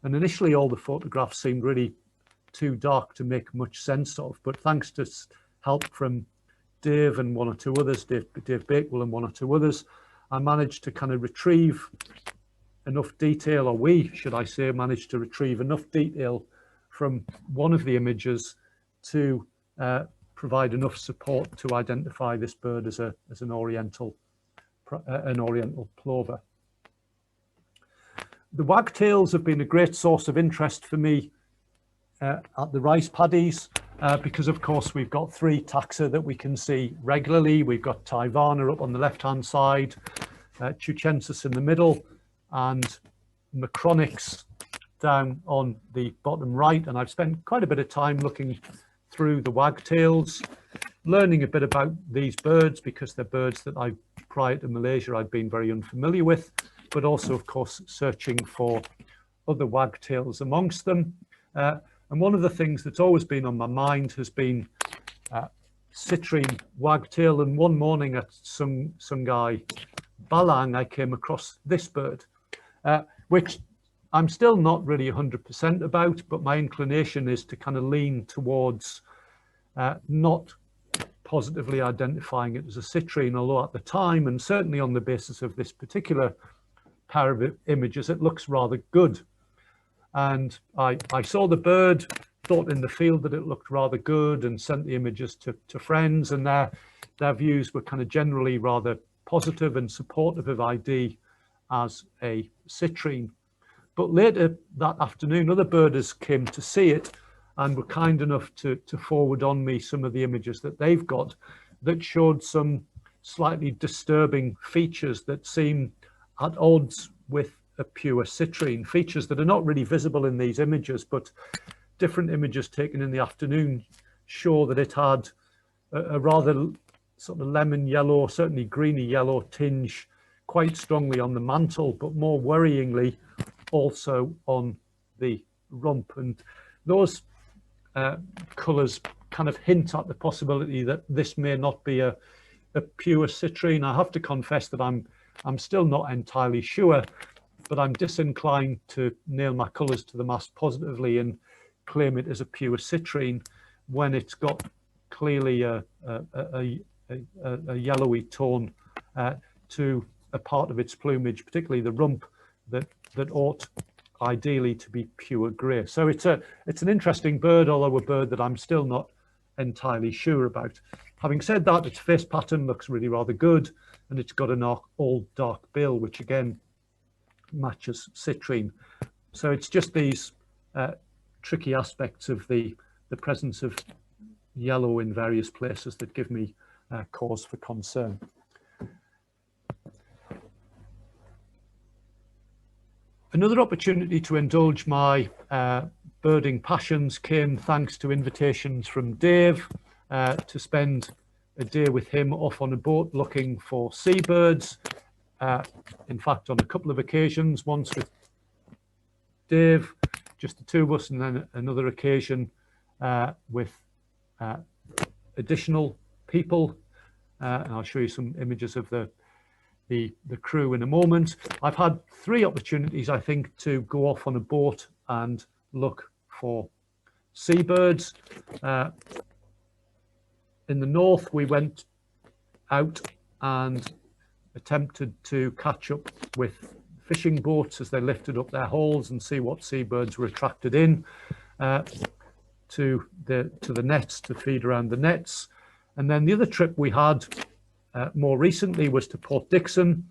and initially all the photographs seemed really too dark to make much sense of, but thanks to help from Dave and one or two others, Dave Bakewell and one or two others, I managed to kind of retrieve enough detail, or we, should I say, managed to retrieve enough detail from one of the images to provide enough support to identify this bird as an oriental plover. The wagtails have been a great source of interest for me at the rice paddies because, of course, we've got three taxa that we can see regularly. We've got Tyvana up on the left-hand side, Chuchensis in the middle, and Macronix down on the bottom right. And I've spent quite a bit of time looking through the wagtails, learning a bit about these birds because they're birds that prior to Malaysia, I'd been very unfamiliar with, but also, of course, searching for other wagtails amongst them. And one of the things that's always been on my mind has been citrine wagtail. And one morning at Sungai Balang, I came across this bird, which I'm still not really 100% about, but my inclination is to kind of lean towards not positively identifying it as a citrine, although at the time, and certainly on the basis of this particular pair of images, it looks rather good. And I saw the bird, thought in the field that it looked rather good, and sent the images to friends, and their views were kind of generally rather positive and supportive of ID as a citrine. But later that afternoon, other birders came to see it and were kind enough to forward on me some of the images that they've got that showed some slightly disturbing features that seem at odds with a pure citrine, features that are not really visible in these images, but different images taken in the afternoon show that it had a rather sort of lemon yellow, certainly greeny yellow tinge quite strongly on the mantle, but more worryingly also on the rump. And those colours kind of hint at the possibility that this may not be a pure citrine. I have to confess that I'm still not entirely sure, but I'm disinclined to nail my colours to the mast positively and claim it as a pure citrine when it's got clearly a yellowy tone to a part of its plumage, particularly the rump, that ought ideally to be pure grey. So it's an interesting bird, although a bird that I'm still not entirely sure about. Having said that, its face pattern looks really rather good, and it's got an all dark bill, which again matches citrine. So it's just these tricky aspects of the presence of yellow in various places that give me cause for concern. Another opportunity to indulge my birding passions came thanks to invitations from Dave to spend a day with him off on a boat looking for seabirds. In fact, on a couple of occasions, once with Dave, just the two of us, and then another occasion with additional people. And I'll show you some images of the crew in a moment. I've had 3 opportunities, I think, to go off on a boat and look for seabirds. In the north, we went out and attempted to catch up with fishing boats as they lifted up their hauls and see what seabirds were attracted in to the nets to feed around the nets. And then the other trip we had more recently was to Port Dickson.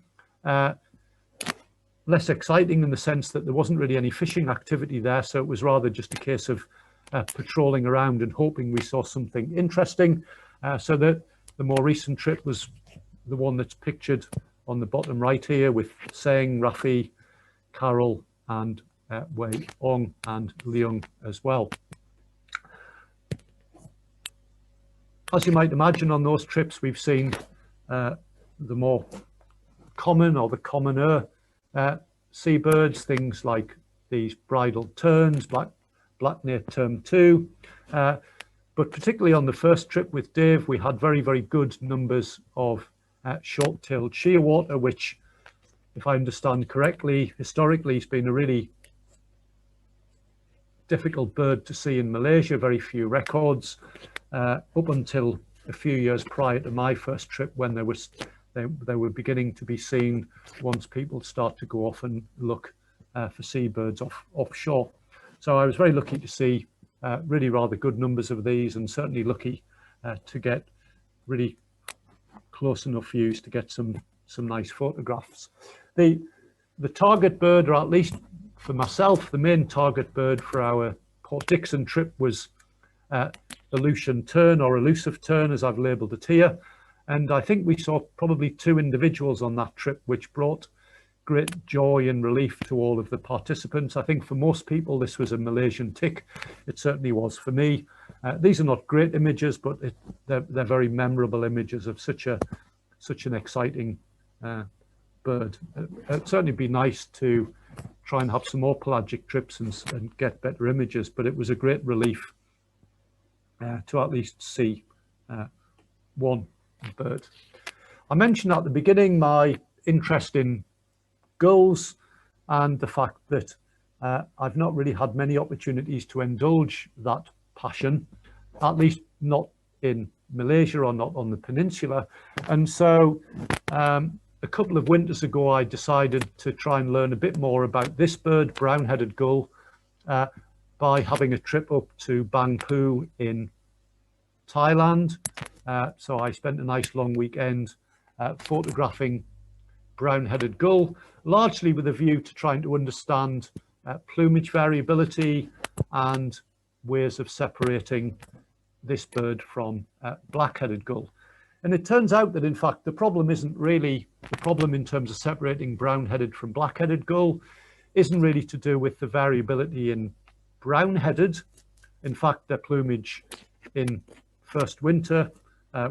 Less exciting in the sense that there wasn't really any fishing activity there, so it was rather just a case of patrolling around and hoping we saw something interesting. So the more recent trip was the one that's pictured on the bottom right here, with Seng, Rafi, Carol, and Wei Ong and Leung as well. As you might imagine, on those trips we've seen the more common or the commoner seabirds, things like these bridal terns, black-necked term 2. But particularly on the first trip with Dave, we had very, very good numbers of short-tailed shearwater, which, if I understand correctly, historically has been a really difficult bird to see in Malaysia, very few records, up until a few years prior to my first trip, when they were beginning to be seen once people start to go off and look for seabirds offshore. So I was very lucky to see really rather good numbers of these, and certainly lucky to get really close enough views to get some nice photographs. The target bird, or at least for myself, the main target bird for our Port Dickson trip was the Lucian tern, or elusive tern as I've labelled it here. And I think we saw probably 2 individuals on that trip, which brought great joy and relief to all of the participants. I think for most people this was a Malaysian tick. It certainly was for me. These are not great images, but they're very memorable images of such an exciting bird. It'd certainly be nice to try and have some more pelagic trips and get better images, but it was a great relief to at least see one bird. I mentioned at the beginning my interest in gulls and the fact that I've not really had many opportunities to indulge that passion, at least not in Malaysia or not on the peninsula. And so a couple of winters ago I decided to try and learn a bit more about this bird, brown-headed gull, by having a trip up to Bang Phu in Thailand. So I spent a nice long weekend photographing brown-headed gull, largely with a view to trying to understand plumage variability and ways of separating this bird from black-headed gull. And it turns out that, in fact, the problem isn't really the problem in terms of separating brown-headed from black-headed gull, isn't really to do with the variability in brown-headed. In fact, their plumage in first winter,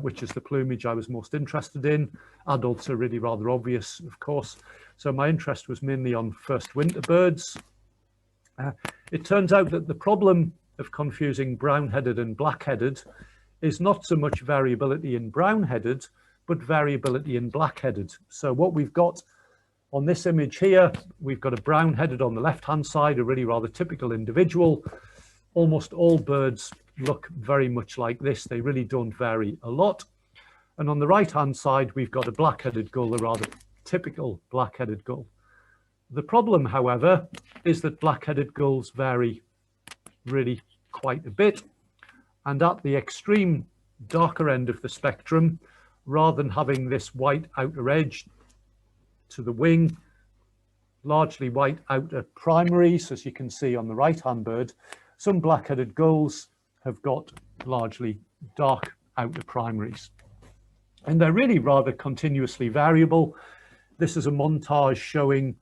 which is the plumage I was most interested in. Adults are really rather obvious, of course. So my interest was mainly on first winter birds. It turns out that the problem of confusing brown-headed and black-headed is not so much variability in brown-headed, but variability in black-headed. So what we've got on this image here, we've got a brown-headed on the left-hand side, a really rather typical individual. Almost all birds look very much like this. They really don't vary a lot. And on the right-hand side, we've got a black-headed gull, a rather typical black-headed gull. The problem, however, is that black-headed gulls vary really quite a bit. And at the extreme darker end of the spectrum, rather than having this white outer edge to the wing, largely white outer primaries, as you can see on the right-hand bird, some black-headed gulls have got largely dark outer primaries. And they're really rather continuously variable. This is a montage showing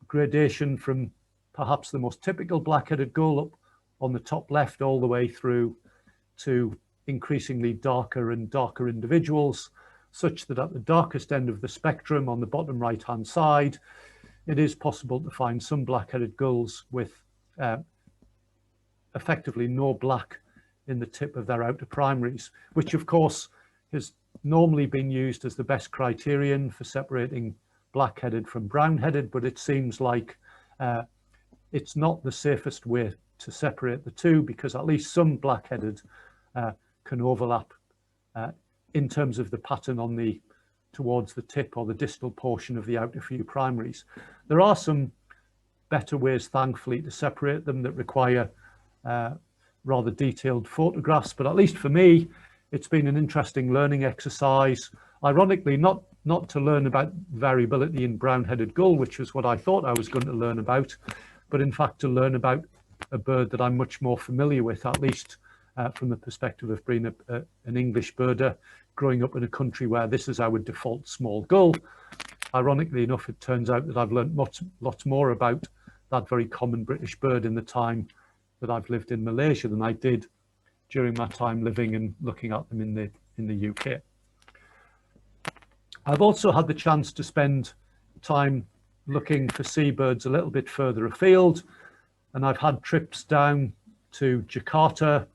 gradation from perhaps the most typical black-headed gull up on the top left all the way through to increasingly darker and darker individuals, such that at the darkest end of the spectrum on the bottom right-hand side, it is possible to find some black-headed gulls with effectively no black in the tip of their outer primaries, which of course has normally been used as the best criterion for separating black-headed from brown-headed, but it seems like it's not the safest way to separate the two, because at least some black-headed can overlap in terms of the pattern on the towards the tip or the distal portion of the outer few primaries. There are some better ways, thankfully, to separate them that require rather detailed photographs, but at least for me, it's been an interesting learning exercise. Ironically, not to learn about variability in brown-headed gull, which was what I thought I was going to learn about, but in fact to learn about a bird that I'm much more familiar with, at least from the perspective of being an English birder, growing up in a country where this is our default small gull. Ironically enough, it turns out that I've learned lots more about that very common British bird in the time that I've lived in Malaysia than I did during my time living and looking at them in the UK. I've also had the chance to spend time looking for seabirds a little bit further afield, and I've had trips down to Jakarta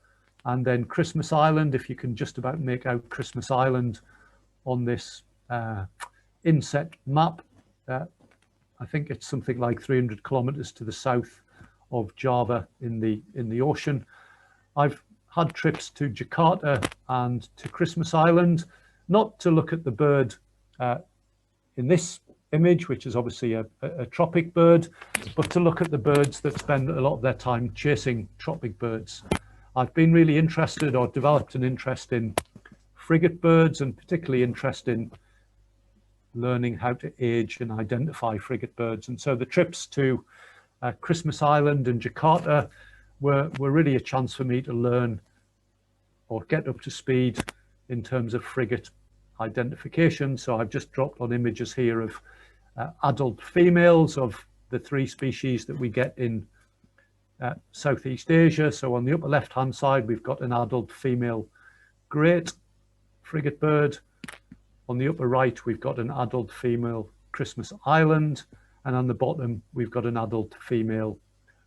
and then Christmas Island, if you can just about make out Christmas Island on this inset map. I think it's something like 300 kilometers to the south of Java in the ocean. I've had trips to Jakarta and to Christmas Island, not to look at the bird in this image, which is obviously a tropic bird, but to look at the birds that spend a lot of their time chasing tropic birds. I've been really interested, or developed an interest in frigate birds, and particularly interest in learning how to age and identify frigate birds. And so the trips to Christmas Island and Jakarta were really a chance for me to learn or get up to speed in terms of frigate identification. So I've just dropped on images here of adult females of the 3 species that we get in Southeast Asia. So on the upper left hand side, we've got an adult female great frigate bird. On the upper right, we've got an adult female Christmas Island, and on the bottom we've got an adult female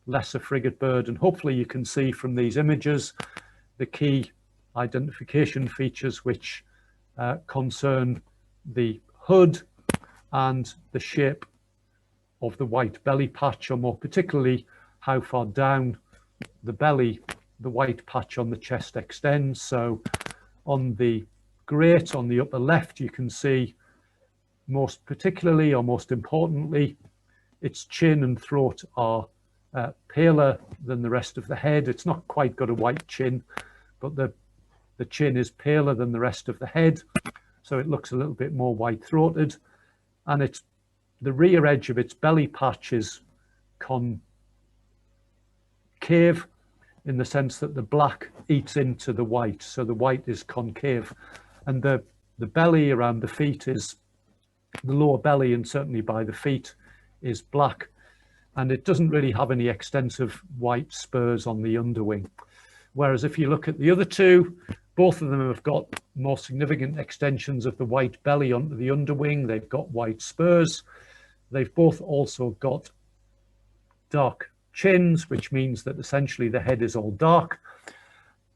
lesser frigate bird. And hopefully you can see from these images the key identification features which concern the hood and the shape of the white belly patch, or more particularly how far down the belly the white patch on the chest extends. So on the great on the upper left, you can see most particularly, or most importantly, its chin and throat are paler than the rest of the head. It's not quite got a white chin, but the chin is paler than the rest of the head, so it looks a little bit more white-throated, and it's the rear edge of its belly patch is concave in the sense that the black eats into the white, so the white is concave, and the belly around the feet is, the lower belly and certainly by the feet, is black, and it doesn't really have any extensive white spurs on the underwing. Whereas if you look at the other two, both of them have got more significant extensions of the white belly onto the underwing. They've got white spurs. They've both also got dark chins, which means that essentially the head is all dark.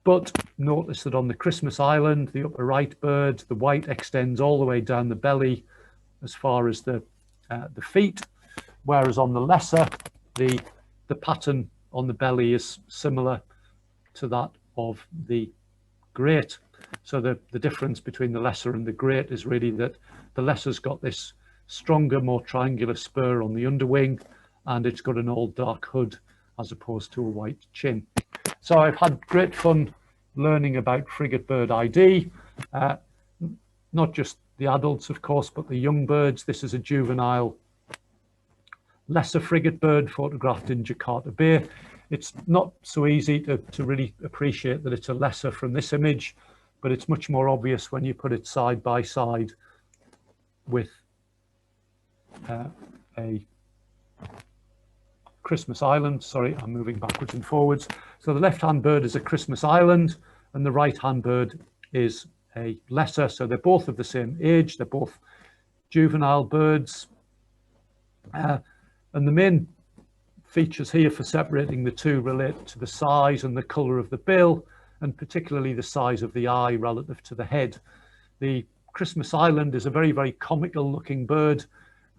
But notice that on the Christmas Island, the upper right bird, the white extends all the way down the belly as far as the feet, whereas on the lesser, the pattern on the belly is similar to that of the great. So the difference between the lesser and the great is really that the lesser's got this stronger, more triangular spur on the underwing, and it's got an all dark hood as opposed to a white chin. So I've had great fun learning about frigate bird ID, not just the adults, of course, but the young birds. This is a juvenile lesser frigate bird photographed in Jakarta Bay. It's not so easy to really appreciate that it's a lesser from this image, but it's much more obvious when you put it side by side with a Christmas Island. Sorry, I'm moving backwards and forwards. So the left-hand bird is a Christmas Island and the right-hand bird is a lesser. So they're both of the same age. They're both juvenile birds. And the main features here for separating the two relate to the size and the colour of the bill, and particularly the size of the eye relative to the head. The Christmas Island is a very, very comical looking bird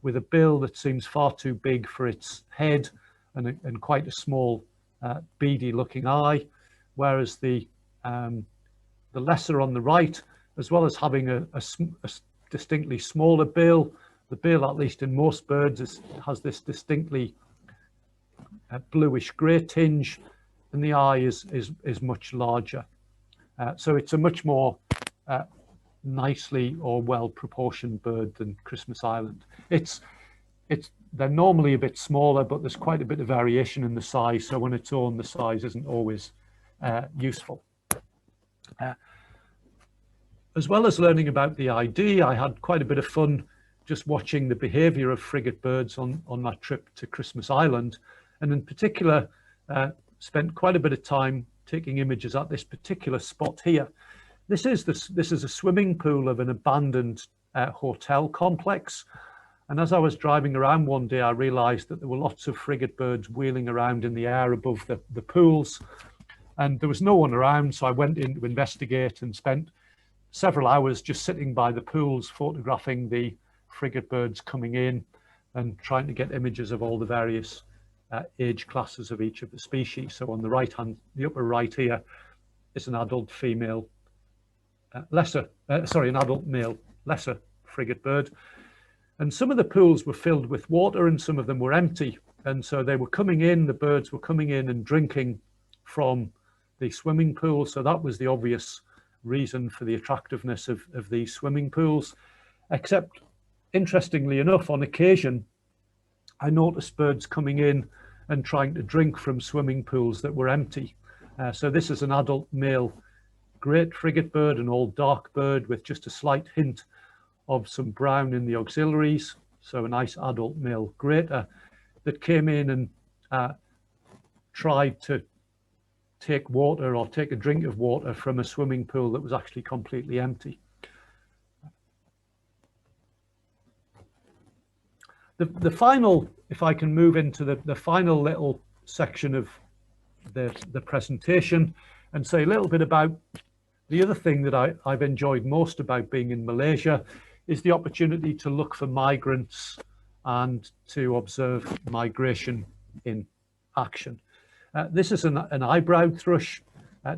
with a bill that seems far too big for its head and quite a small beady looking eye, whereas the lesser on the right, as well as having a distinctly smaller bill, the bill, at least in most birds, has this distinctly bluish grey tinge, and the eye is much larger. So it's a much more nicely or well proportioned bird than Christmas Island. They're normally a bit smaller, but there's quite a bit of variation in the size. So when it's on, the size isn't always useful. As well as learning about the ID, I had quite a bit of fun just watching the behavior of frigate birds on my trip to Christmas Island. And in particular, spent quite a bit of time taking images at this particular spot here. This is a swimming pool of an abandoned hotel complex. And as I was driving around one day, I realized that there were lots of frigate birds wheeling around in the air above the pools. And there was no one around, so I went in to investigate and spent several hours just sitting by the pools, photographing the frigate birds coming in and trying to get images of all the various age classes of each of the species. So on the right hand, the upper right here is an adult female, an adult male lesser frigate bird. And some of the pools were filled with water and some of them were empty. And so they were coming in, the birds were coming in and drinking from the swimming pool. So that was the obvious reason for the attractiveness of these swimming pools. Except, interestingly enough, on occasion, I noticed birds coming in and trying to drink from swimming pools that were empty. So this is an adult male great frigate bird, an old dark bird with just a slight hint of some brown in the auxiliaries. So a nice adult male greater that came in and tried to take water or take a drink of water from a swimming pool that was actually completely empty. The final, if I can move into the final little section of the presentation and say a little bit about the other thing that I've enjoyed most about being in Malaysia is the opportunity to look for migrants and to observe migration in action. This is an eye-browed thrush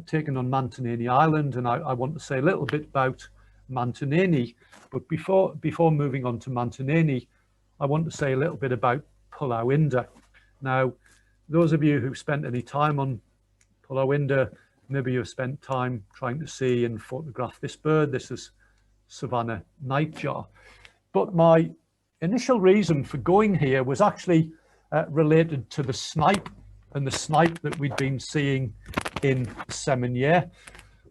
taken on Mantanani Island, and I want to say a little bit about Mantanani, but before moving on to Mantanani, I want to say a little bit about Pulau Indah. Now, those of you who've spent any time on Pulau Indah, maybe you've spent time trying to see and photograph this bird. This is Savannah nightjar. But my initial reason for going here was actually related to the snipe and the snipe that we'd been seeing in Seminyer.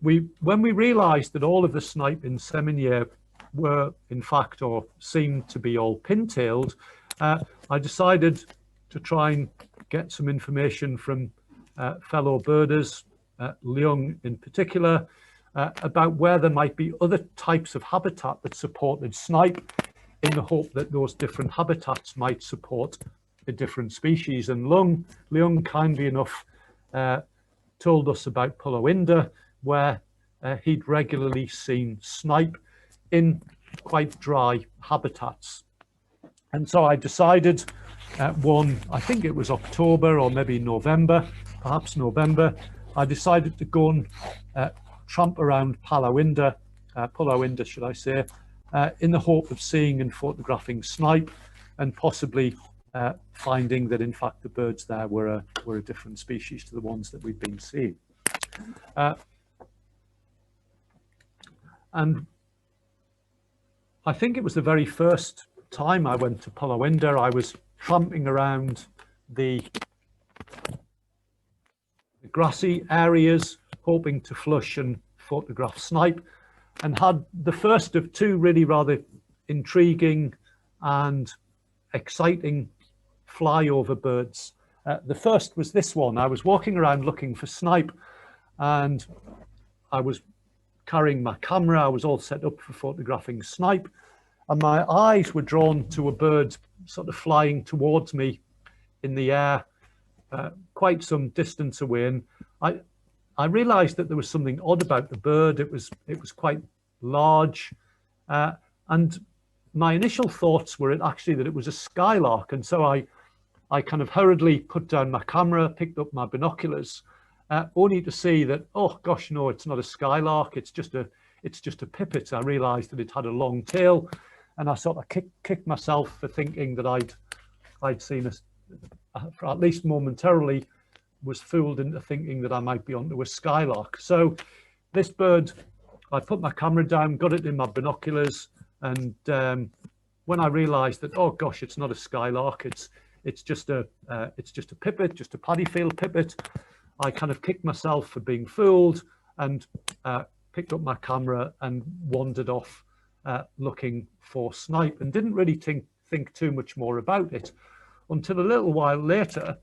When we realized that all of the snipe in Seminyer were in fact or seemed to be all pintailed, I decided to try and get some information from fellow birders, Leung in particular, about where there might be other types of habitat that supported snipe, in the hope that those different habitats might support a different species. And Leung kindly enough told us about Pulau Indah, where he'd regularly seen snipe in quite dry habitats. And so I decided I think it was October or maybe November, perhaps November, I decided to go and tramp around Pulau Indah, should I say, in the hope of seeing and photographing snipe and possibly finding that in fact the birds there were a different species to the ones that we've been seeing. And I think it was the very first time I went to Pulau Indah. I was tramping around the grassy areas, hoping to flush and photograph snipe, and had the first of two really rather intriguing and exciting flyover birds. The first was this one. I was walking around looking for snipe, and I was carrying my camera. I was all set up for photographing snipe, and my eyes were drawn to a bird sort of flying towards me in the air, quite some distance away. And I realized that there was something odd about the bird. It was quite large, and my initial thoughts were actually that it was a skylark. And so I kind of hurriedly put down my camera, picked up my binoculars, only to see that, oh gosh, no, it's not a skylark. It's just a pipit. I realized that it had a long tail, and I sort of kicked myself for thinking that I'd seen for at least momentarily, was fooled into thinking that I might be onto a skylark. So this bird, I put my camera down, got it in my binoculars, and when I realised that, oh gosh, it's not a skylark, it's just a pipit, just a paddyfield pipit, I kind of kicked myself for being fooled and picked up my camera and wandered off looking for snipe, and didn't really think too much more about it until a little while later.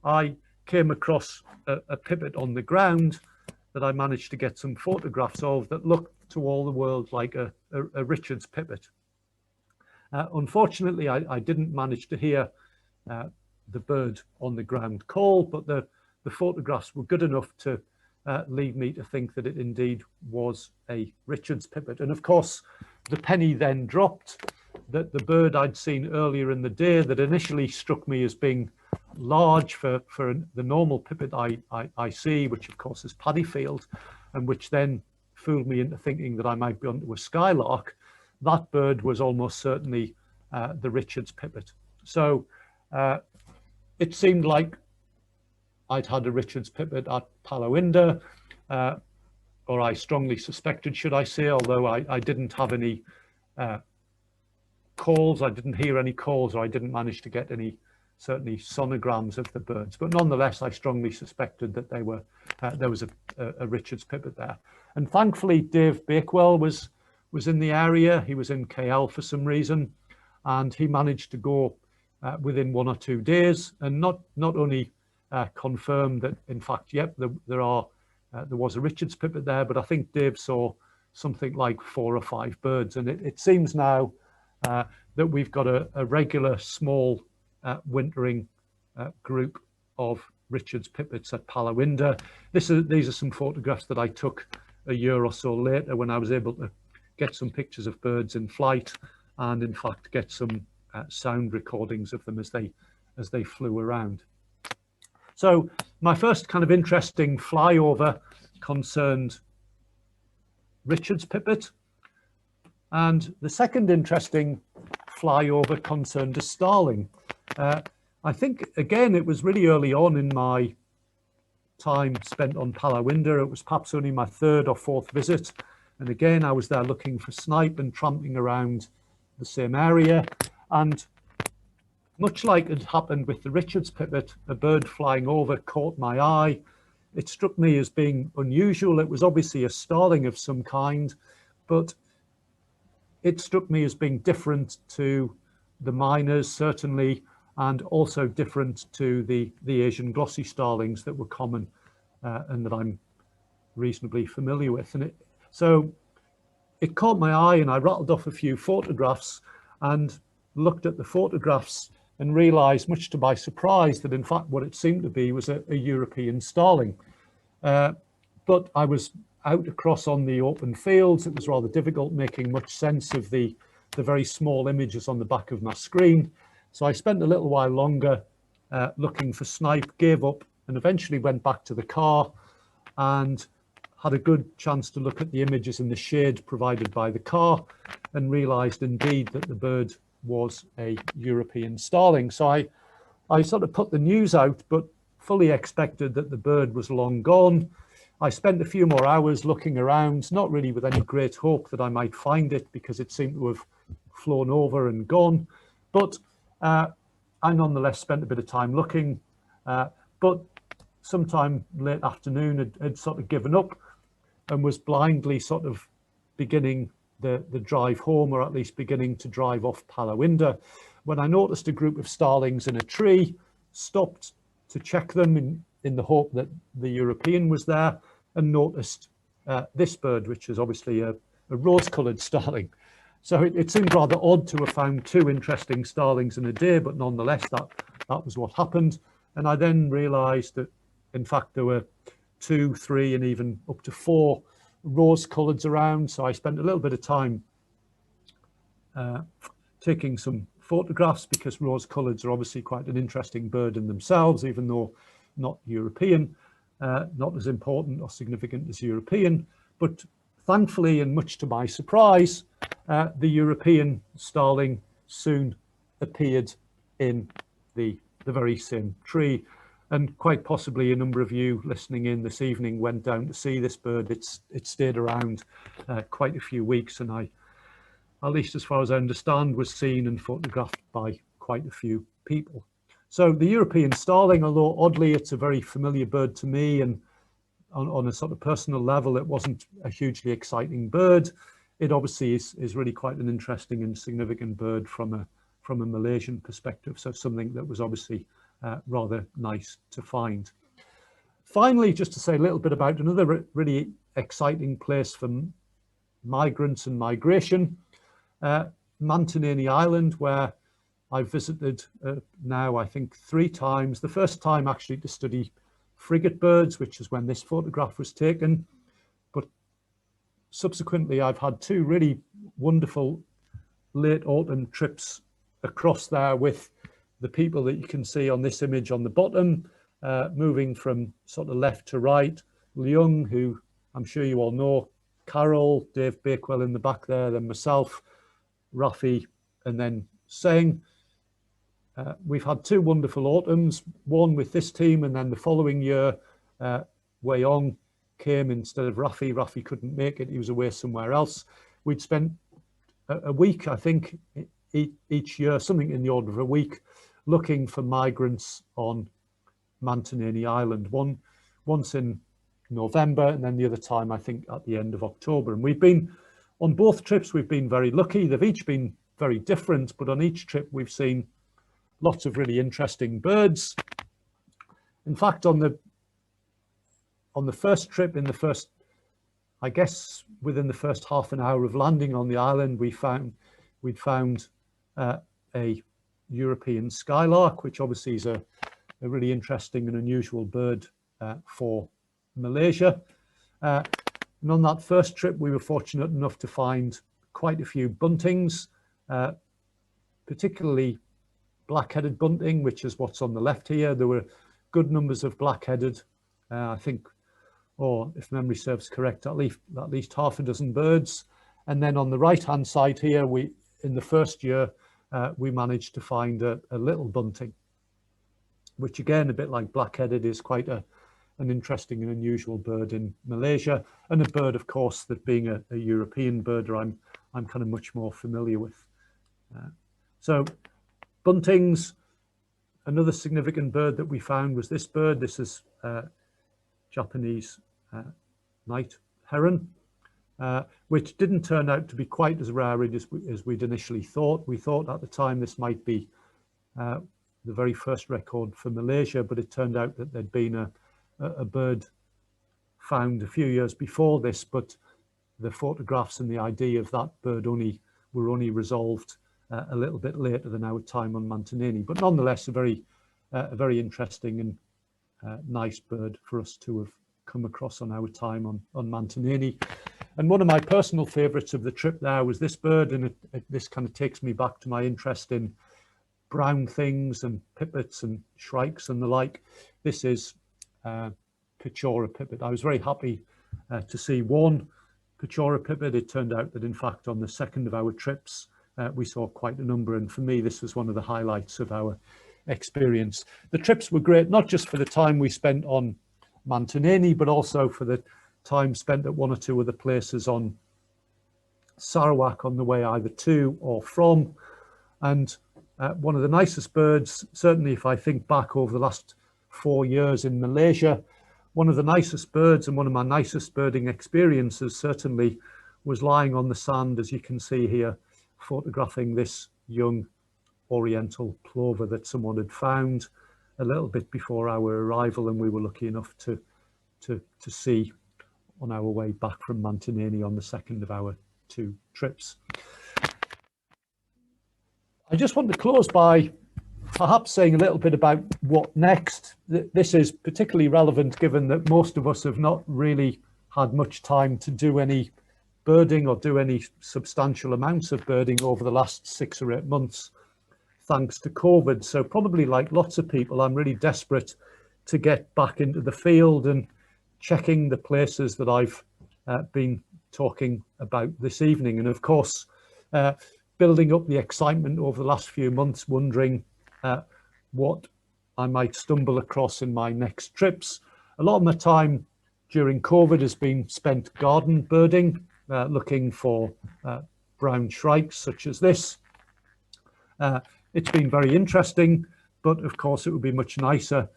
I came across a pipit on the ground that I managed to get some photographs of that looked to all the world like a Richard's pipit. Unfortunately, I didn't manage to hear the bird on the ground call, but the photographs were good enough to lead me to think that it indeed was a Richard's pipit. And of course, the penny then dropped that the bird I'd seen earlier in the day that initially struck me as being large for the normal pipit I see, which of course is paddyfield, and which then fooled me into thinking that I might be onto a skylark. That bird was almost certainly the Richard's pipit. So it seemed like I'd had a Richard's pipit at Palawinda, or I strongly suspected, should I say, although I didn't have any calls, I didn't hear any calls, or I didn't manage to get any, certainly, sonograms of the birds. But nonetheless, I strongly suspected that they were there was a Richard's pipit there. And thankfully, Dave Bakewell was in the area. He was in KL for some reason, and he managed to go within 1 or 2 days, and not only confirm that, in fact, yep, there was a Richard's pipit there, but I think Dave saw something like 4 or 5 birds. And it seems now that we've got a regular small wintering group of Richard's pipits at Palawinda. These are some photographs that I took a year or so later when I was able to get some pictures of birds in flight, and in fact get some sound recordings of them as they flew around. So my first kind of interesting flyover concerned Richard's pipit, and the second interesting flyover concerned a starling. I think, again, it was really early on in my time spent on Palawinda. It was perhaps only my 3rd or 4th visit. And again, I was there looking for snipe and tramping around the same area. And much like had happened with the Richard's pipit, a bird flying over caught my eye. It struck me as being unusual. It was obviously a starling of some kind, but it struck me as being different to the miners, certainly, and also different to the Asian glossy starlings that were common and that I'm reasonably familiar with. And so it caught my eye, and I rattled off a few photographs and looked at the photographs and realized, much to my surprise, that in fact what it seemed to be was a European starling. But I was out across on the open fields. It was rather difficult making much sense of the very small images on the back of my screen. So I spent a little while longer looking for snipe, gave up, and eventually went back to the car and had a good chance to look at the images in the shade provided by the car, and realized indeed that the bird was a European starling. So I sort of put the news out, but fully expected that the bird was long gone. I spent a few more hours looking around, not really with any great hope that I might find it, because it seemed to have flown over and gone. But I nonetheless spent a bit of time looking, but sometime late afternoon had sort of given up and was blindly sort of beginning the drive home, or at least beginning to drive off Palawinda, when I noticed a group of starlings in a tree, stopped to check them in the hope that the European was there, and noticed this bird, which is obviously a rose-coloured starling. So it seemed rather odd to have found 2 interesting starlings in a day, but nonetheless that was what happened. And I then realised that in fact there were 2, 3 and even up to 4 rose-coloureds around. So I spent a little bit of time taking some photographs, because rose-coloureds are obviously quite an interesting bird in themselves, even though not European, not as important or significant as European. But thankfully, and much to my surprise, the European starling soon appeared in the very same tree. and quite possibly a number of you listening in this evening went down to see this bird. It stayed around quite a few weeks, and at least as far as I understand, was seen and photographed by quite a few people. So the European starling, although oddly it's a very familiar bird to me, and on a sort of personal level, it wasn't a hugely exciting bird. It obviously is really quite an interesting and significant bird from a Malaysian perspective. So something that was obviously rather nice to find. Finally, just to say a little bit about another really exciting place for migrants and migration, Mantanani Island, where I visited now, I think 3 times. The first time actually to study frigate birds, which is when this photograph was taken. But subsequently, I've had 2 really wonderful late autumn trips across there with the people that you can see on this image on the bottom, moving from sort of left to right. Leung, who I'm sure you all know, Carol, Dave Bakewell in the back there, then myself, Rafi, and then Seng. We've had 2 wonderful autumns, one with this team, and then the following year, Wei-Ong came instead of Rafi. Rafi couldn't make it, he was away somewhere else. We'd spent a week, I think, each year, something in the order of a week, looking for migrants on Mantanani Island. Once in November, and then the other time, I think, at the end of October. And we've been, on both trips, we've been very lucky. They've each been very different, but on each trip, we've seen lots of really interesting birds. In fact, on the first trip, I guess within the first half an hour of landing on the island, we'd found a European skylark, which obviously is a really interesting and unusual bird for Malaysia. And on that first trip, we were fortunate enough to find quite a few buntings, particularly black-headed bunting, which is what's on the left here. There were good numbers of black-headed, I think, or if memory serves correct, at least half a dozen birds. And then on the right-hand side here, in the first year, we managed to find a little bunting, which again, a bit like black-headed, is quite an interesting and unusual bird in Malaysia, and a bird, of course, that being a European bird, I'm kind of much more familiar with. So buntings, another significant bird that we found was this bird. This is Japanese night heron, which didn't turn out to be quite as rare as we'd initially thought. We thought at the time this might be the very first record for Malaysia, but it turned out that there'd been a bird found a few years before this, but the photographs and the idea of that bird were only resolved a little bit later than our time on Mantanani, but nonetheless a very interesting and nice bird for us to have come across on our time on Mantanani. And one of my personal favorites of the trip there was this bird, and this kind of takes me back to my interest in brown things and pipits and shrikes and the like. This is Pechora pipit. I was very happy to see one Pechora pipit. It turned out that in fact on the second of our trips we saw quite a number, and for me this was one of the highlights of our experience. The trips were great, not just for the time we spent on Mantanani, but also for the time spent at 1 or 2 other places on Sarawak on the way either to or from. And one of the nicest birds, certainly if I think back over the last 4 years in Malaysia, one of the nicest birds and one of my nicest birding experiences certainly was lying on the sand, as you can see here, photographing this young oriental plover that someone had found a little bit before our arrival, and we were lucky enough to see on our way back from Mantanani on the second of our 2 trips. I just want to close by perhaps saying a little bit about what next. This is particularly relevant given that most of us have not really had much time to do any birding or do any substantial amounts of birding over the last 6 or 8 months, thanks to COVID. So probably like lots of people, I'm really desperate to get back into the field and checking the places that I've been talking about this evening. And of course, building up the excitement over the last few months, wondering what I might stumble across in my next trips. A lot of my time during COVID has been spent garden birding, looking for brown shrikes such as this. It's been very interesting, but of course it would be much nicer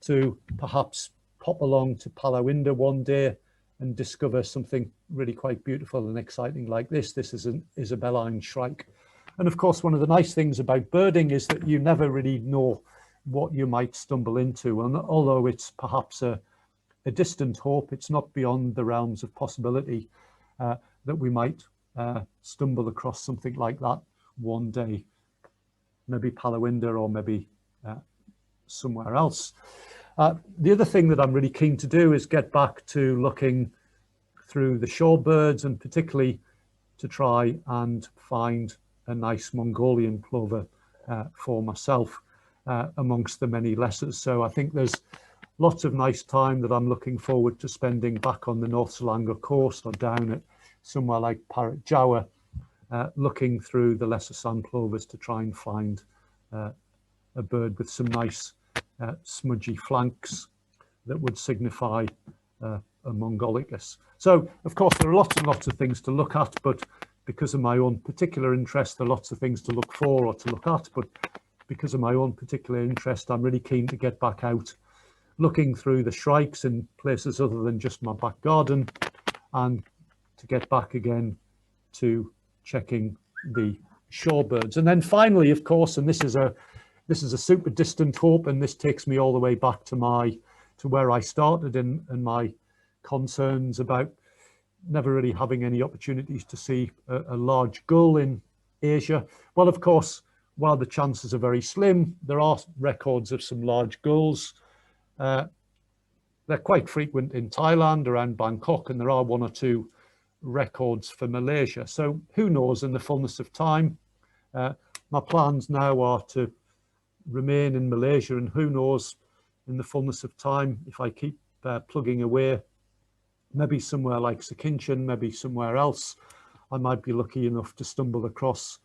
to perhaps pop along to Palawinda one day and discover something really quite beautiful and exciting like this. This is an Isabelline shrike. And of course, one of the nice things about birding is that you never really know what you might stumble into. And although it's perhaps a distant hope, it's not beyond the realms of possibility that we might stumble across something like that one day, maybe Palawinda or maybe somewhere else. The other thing that I'm really keen to do is get back to looking through the shorebirds, and particularly to try and find a nice Mongolian plover for myself amongst the many lessers. So I think there's lots of nice time that I'm looking forward to spending back on the North Selangor coast or down at somewhere like Parrot Jawa, looking through the lesser sand plovers to try and find a bird with some nice smudgy flanks that would signify a Mongolicus. So, of course, there are lots and lots of things to look at, but because of my own particular interest, there are lots of things to look for or to look at, but because of my own particular interest, I'm really keen to get back out looking through the shrikes in places other than just my back garden, and to get back again to checking the shorebirds. And then finally, of course, and this is a super distant hope, and this takes me all the way back to where I started in my concerns about never really having any opportunities to see a large gull in Asia. Well, of course, while the chances are very slim, there are records of some large gulls. They're quite frequent in Thailand, around Bangkok, and there are one or two records for Malaysia. So who knows, in the fullness of time. My plans now are to remain in Malaysia, and who knows, in the fullness of time, if I keep plugging away, maybe somewhere like Sekinchin, maybe somewhere else, I might be lucky enough to stumble across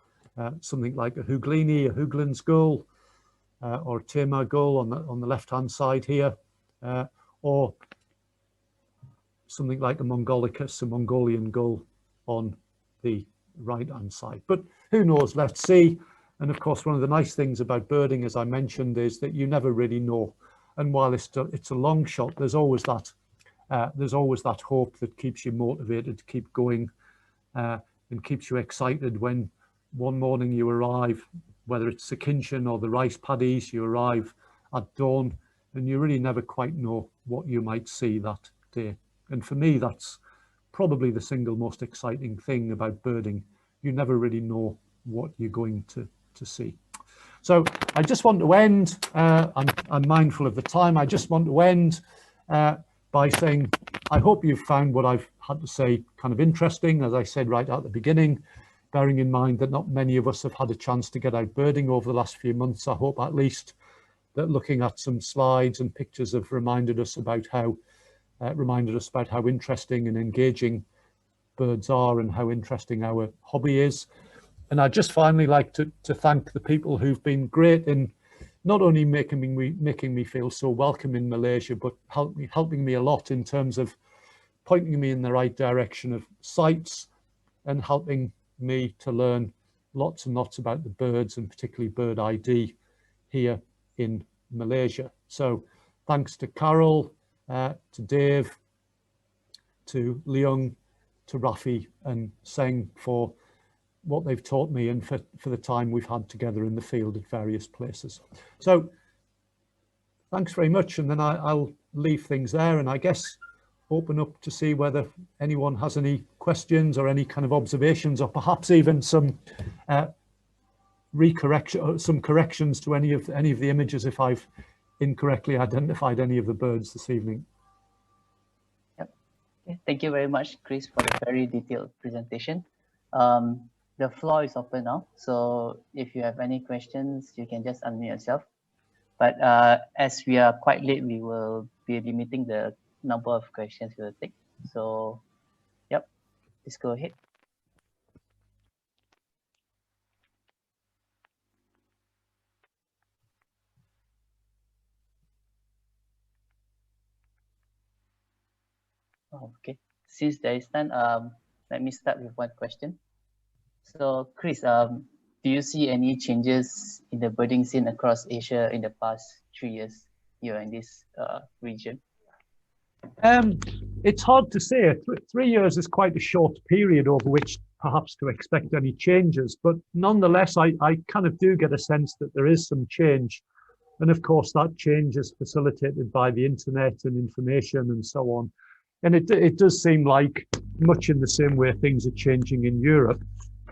something like a Hooglini, a Hoogland's gull, or a Tamar gull on the left-hand side here, or something like a Mongolicus, a Mongolian gull on the right-hand side. But who knows, let's see. And of course, one of the nice things about birding, as I mentioned, is that you never really know. And while it's a long shot, there's always that hope that keeps you motivated to keep going, and keeps you excited when one morning you arrive, whether it's Sekinchin or the rice paddies, you arrive at dawn, and you really never quite know what you might see that day. And for me, that's probably the single most exciting thing about birding. You never really know what you're going to see. So I just want to end, I'm mindful of the time, I just want to end by saying, I hope you've found what I've had to say kind of interesting, as I said right at the beginning, bearing in mind that not many of us have had a chance to get out birding over the last few months. I hope at least that looking at some slides and pictures have reminded us about how interesting and engaging birds are, and how interesting our hobby is. And I'd just finally like to thank the people who've been great in not only making me feel so welcome in Malaysia, but helping me a lot in terms of pointing me in the right direction of sites, and helping me to learn lots and lots about the birds, and particularly bird ID here in Malaysia. So thanks to Carol, to Dave, to Leung, to Rafi and Seng for what they've taught me, and for the time we've had together in the field at various places. So thanks very much, and then I'll leave things there, and I guess open up to see whether anyone has any questions or any kind of observations, or perhaps even some corrections to any of the images if I've incorrectly identified any of the birds this evening. Yep. Okay. Thank you very much, Chris, for the very detailed presentation. The floor is open now, so if you have any questions, you can just unmute yourself. But as we are quite late, we will be limiting the number of questions we will take. So, yep, please go ahead. Okay. Since there is time, let me start with one question. So, Chris, do you see any changes in the birding scene across Asia in the past 3 years here in this region? It's hard to say. 3 years is quite a short period over which perhaps to expect any changes, but nonetheless, I kind of do get a sense that there is some change. And of course, that change is facilitated by the internet and information and so on. And it does seem like, much in the same way things are changing in Europe,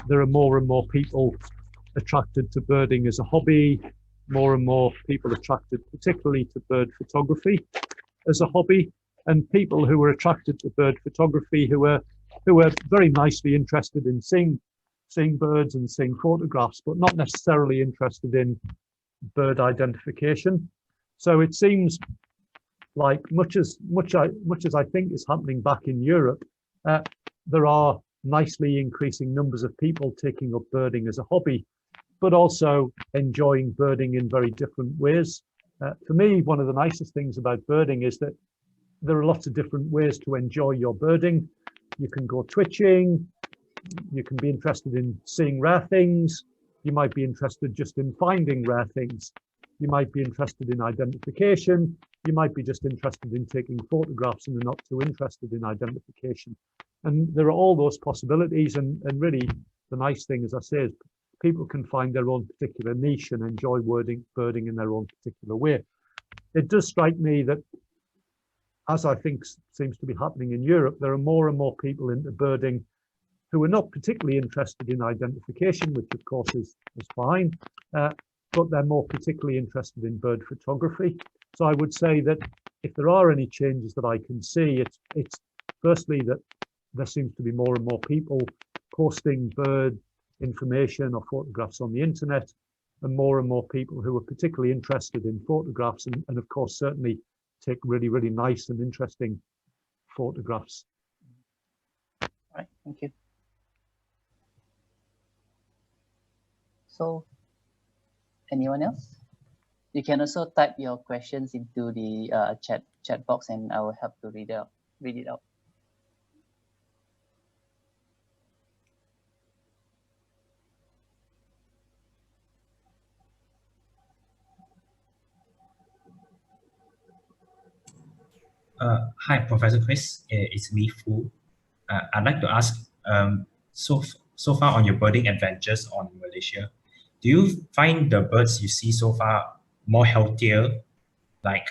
there are more and more people attracted to birding as a hobby, more and more people attracted particularly to bird photography as a hobby, and people who were attracted to bird photography who were very nicely interested in seeing birds and seeing photographs, but not necessarily interested in bird identification. So it seems like much as I think is happening back in Europe, there are nicely increasing numbers of people taking up birding as a hobby, but also enjoying birding in very different ways. For me, one of the nicest things about birding is that there are lots of different ways to enjoy your birding. You can go twitching, you can be interested in seeing rare things, you might be interested just in finding rare things, you might be interested in identification, you might be just interested in taking photographs and are not too interested in identification. And there are all those possibilities, and really the nice thing, as I say, is people can find their own particular niche and enjoy birding in their own particular way. It does strike me that, as I think seems to be happening in Europe, there are more and more people into birding who are not particularly interested in identification, which of course is fine, but they're more particularly interested in bird photography. So I would say that if there are any changes that I can see, it's firstly that there seems to be more and more people posting bird information or photographs on the internet, and more people who are particularly interested in photographs and of course certainly take really, really nice and interesting photographs. All right, thank you. So, anyone else? You can also type your questions into the chat box, and I will help to read it out. Hi, Professor Chris. It's me, Fu. I'd like to ask, so far on your birding adventures on Malaysia, do you find the birds you see so far more healthier? Like,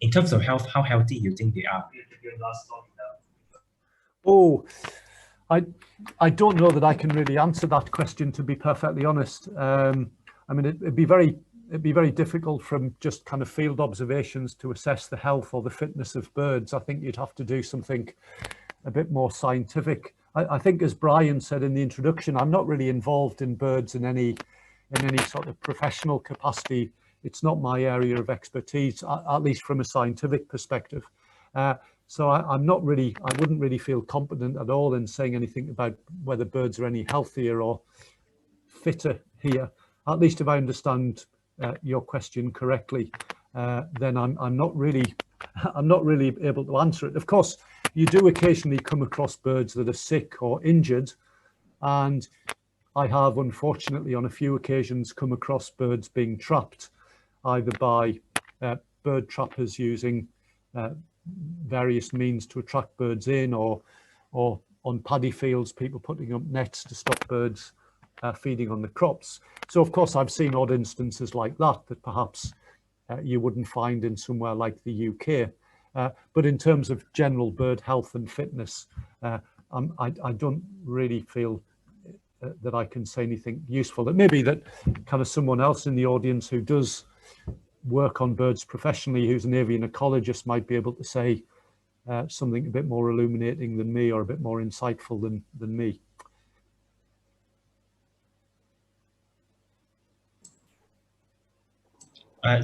in terms of health, how healthy you think they are? Oh, I don't know that I can really answer that question, to be perfectly honest. I mean, it'd be very difficult from just kind of field observations to assess the health or the fitness of birds. I think you'd have to do something a bit more scientific. I think, as Brian said in the introduction, I'm not really involved in birds in any sort of professional capacity. It's not my area of expertise, at least from a scientific perspective. So I wouldn't really feel competent at all in saying anything about whether birds are any healthier or fitter here. At least if I understand your question correctly, then I'm not really able to answer it. Of course, you do occasionally come across birds that are sick or injured, and I have, unfortunately, on a few occasions come across birds being trapped, either by bird trappers using various means to attract birds in, or on paddy fields, people putting up nets to stop birds feeding on the crops. So of course I've seen odd instances like that perhaps you wouldn't find in somewhere like the UK. But in terms of general bird health and fitness, I don't really feel that I can say anything useful. It may be that kind of someone else in the audience who does work on birds professionally, who's an avian ecologist, might be able to say something a bit more illuminating than me, or a bit more insightful than me.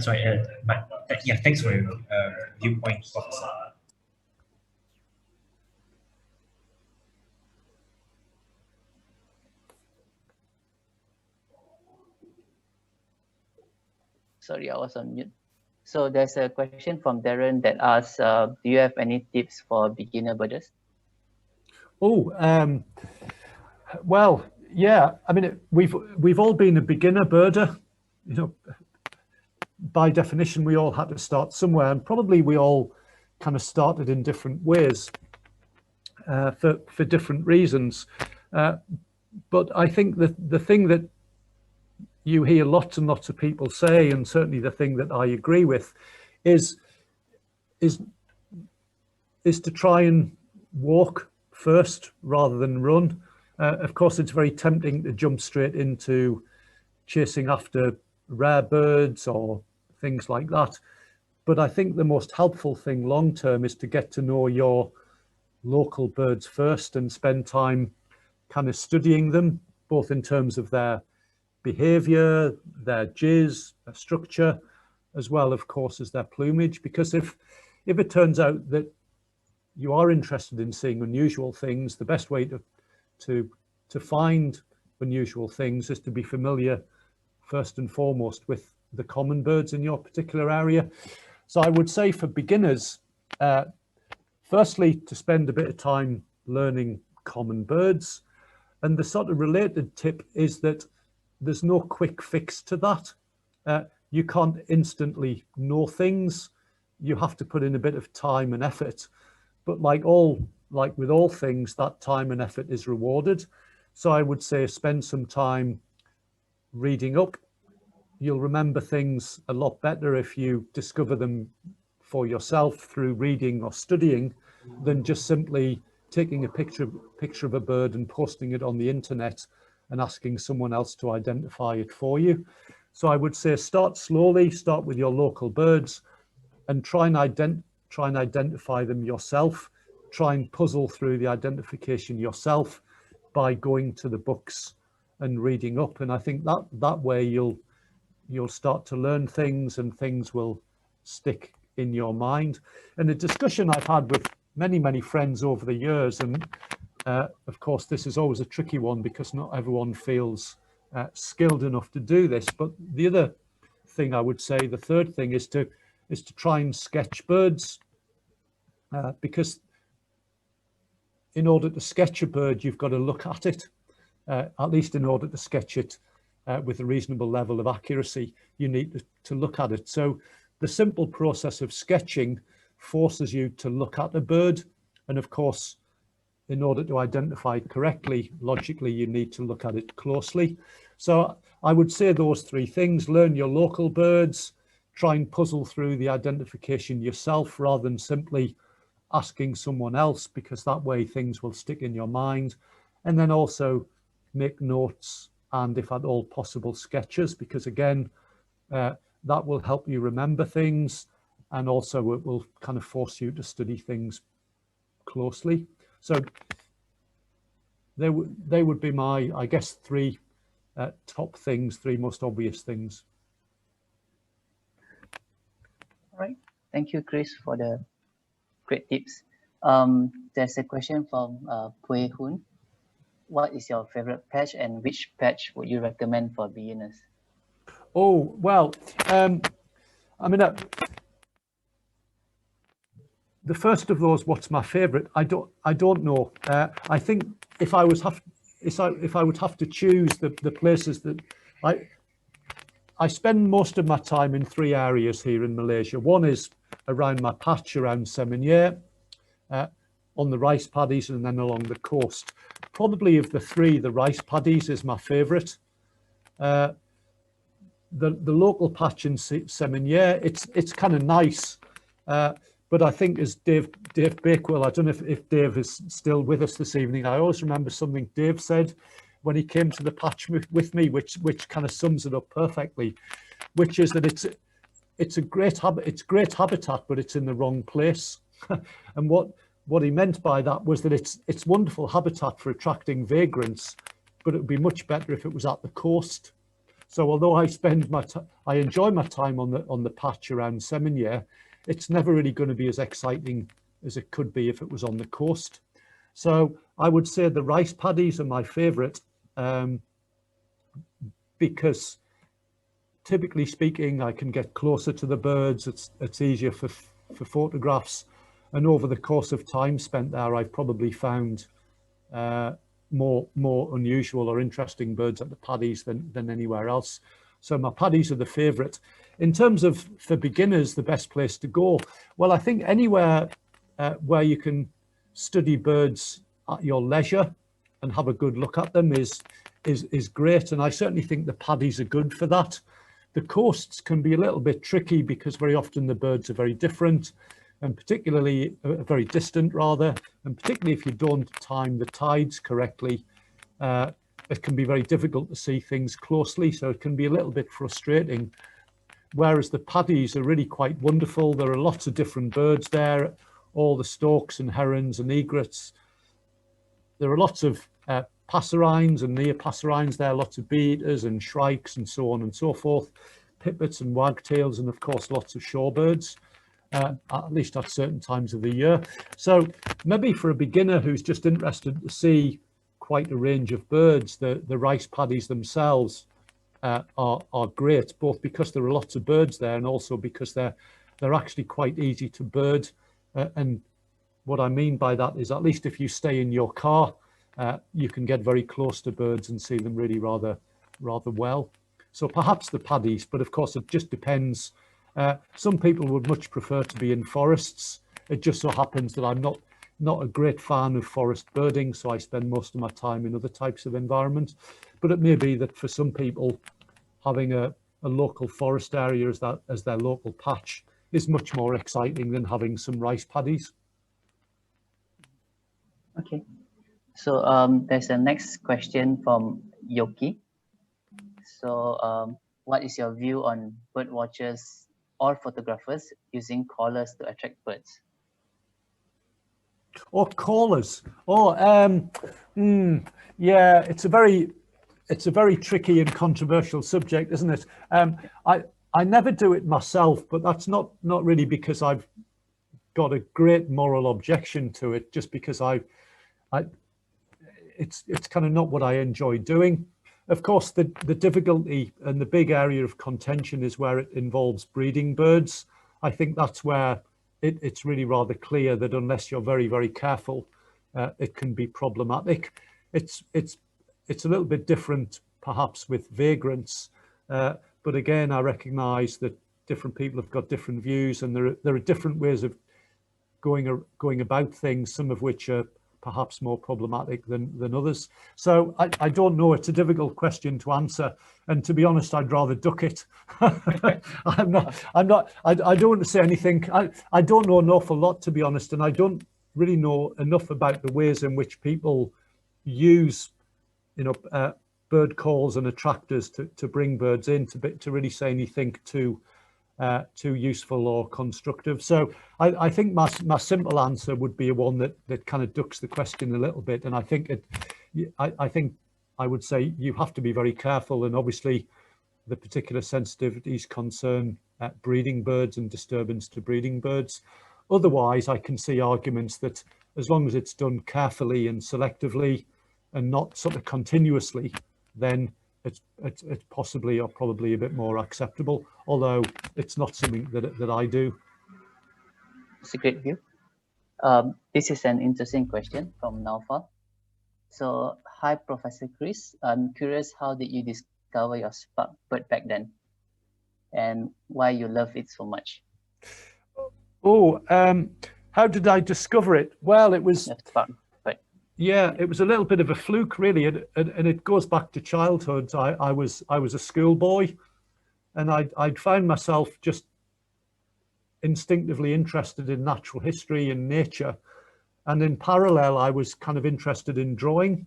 Sorry, but yeah, thanks for your viewpoint, Professor. Sorry, I was on mute. So there's a question from Darren that asks, do you have any tips for beginner birders? Oh, well, yeah. I mean, we've all been a beginner birder. You know, by definition, we all had to start somewhere, and probably we all kind of started in different ways for different reasons. But I think that the thing that you hear lots and lots of people say, and certainly the thing that I agree with, is to try and walk first rather than run. Of course, it's very tempting to jump straight into chasing after rare birds or things like that. But I think the most helpful thing long term is to get to know your local birds first and spend time kind of studying them, both in terms of their behavior, their jizz, their structure, as well, of course, as their plumage. Because if it turns out that you are interested in seeing unusual things, the best way to find unusual things is to be familiar first and foremost with the common birds in your particular area. So I would say for beginners, firstly, to spend a bit of time learning common birds. And the sort of related tip is that there's no quick fix to that. You can't instantly know things. You have to put in a bit of time and effort. But like with all things, that time and effort is rewarded. So I would say spend some time reading up. You'll remember things a lot better if you discover them for yourself through reading or studying than just simply taking a picture of a bird and posting it on the internet and asking someone else to identify it for you. So I would say start slowly, start with your local birds and try and identify them yourself. Try and puzzle through the identification yourself by going to the books and reading up. And I think that way you'll start to learn things and things will stick in your mind. And a discussion I've had with many friends over the years, and of course this is always a tricky one because not everyone feels skilled enough to do this, but the other thing I would say, the third thing, is to try and sketch birds, because in order to sketch a bird you've got to look at it, at least in order to sketch it with a reasonable level of accuracy you need to look at it. So the simple process of sketching forces you to look at a bird, and of course in order to identify it correctly, logically you need to look at it closely. So I would say those three things: learn your local birds, try and puzzle through the identification yourself rather than simply asking someone else, because that way things will stick in your mind, and then also make notes and, if at all possible, sketches, because again that will help you remember things, and also it will kind of force you to study things closely. So they would be my, I guess, three top things, three most obvious things. All right, thank you, Chris, for the great tips. There's a question from Pui Hun. What is your favorite patch and which patch would you recommend for beginners? Oh, well, I mean, the first of those, what's my favorite? I don't know. I think if I would have to choose the places that I spend most of my time in three areas here in Malaysia. One is around my patch around Semenyih, on the rice paddies, and then along the coast. Probably of the three, the rice paddies is my favorite. The local patch in Semenyih, it's kind of nice, but I think as Dave Bakewell, I don't know if Dave is still with us this evening. I always remember something Dave said when he came to the patch with me, which kind of sums it up perfectly, which is that it's great habitat, but it's in the wrong place. And what he meant by that was that it's wonderful habitat for attracting vagrants, but it would be much better if it was at the coast. So although I enjoy my time on the patch around Semenyih, it's never really going to be as exciting as it could be if it was on the coast. So I would say the rice paddies are my favorite, because typically speaking, I can get closer to the birds. It's easier for photographs, and over the course of time spent there, I've probably found more unusual or interesting birds at the paddies than anywhere else. So my paddies are the favourite. In terms of, for beginners, the best place to go, well, I think anywhere where you can study birds at your leisure and have a good look at them is great. And I certainly think the paddies are good for that. The coasts can be a little bit tricky because very often the birds are very different, and particularly very distant rather, and particularly if you don't time the tides correctly, it can be very difficult to see things closely, so it can be a little bit frustrating. Whereas the paddies are really quite wonderful. There are lots of different birds there, all the storks and herons and egrets. There are lots of passerines and near passerines there, lots of bee-eaters and shrikes and so on and so forth, pipits and wagtails, and of course lots of shorebirds, at least at certain times of the year. So maybe for a beginner who's just interested to see quite a range of birds, the rice paddies themselves are great, both because there are lots of birds there and also because they're actually quite easy to bird. And what I mean by that is, at least if you stay in your car, you can get very close to birds and see them really rather well. So perhaps the paddies, but of course it just depends. Some people would much prefer to be in forests. It just so happens that I'm not a great fan of forest birding, so I spend most of my time in other types of environment. But it may be that for some people, having a local forest area as their local patch is much more exciting than having some rice paddies. Okay, so there's a next question from Yoki. So what is your view on bird watchers or photographers using collars to attract birds? Or callers? Yeah, it's a very tricky and controversial subject, isn't it? I never do it myself, but that's not really because I've got a great moral objection to it, just because it's kind of not what I enjoy doing. Of course, the difficulty and the big area of contention is where it involves breeding birds. I think that's where it's really rather clear that unless you're very, very careful, it can be problematic. It's a little bit different perhaps with vagrants, but again, I recognise that different people have got different views, and there are different ways of going about things, some of which are perhaps more problematic than others. So I don't know. It's a difficult question to answer, and to be honest, I'd rather duck it. I don't want to say anything. I don't know an awful lot, to be honest, and I don't really know enough about the ways in which people use, bird calls and attractors to bring birds in to really say anything too useful or constructive. So I think my simple answer would be one that kind of ducks the question a little bit. And I think I would say you have to be very careful, and obviously the particular sensitivities concern breeding birds and disturbance to breeding birds. Otherwise, I can see arguments that as long as it's done carefully and selectively and not sort of continuously, then it's possibly or probably a bit more acceptable, although it's not something that I do. It's a great view. This is an interesting question from Naufa. So, hi, Professor Chris. I'm curious, how did you discover your spark bird back then, and why you love it so much? How did I discover it? Well, it was... Yeah, it was a little bit of a fluke, really, and it goes back to childhood. I was a schoolboy, and I'd found myself just instinctively interested in natural history and nature, and in parallel, I was kind of interested in drawing.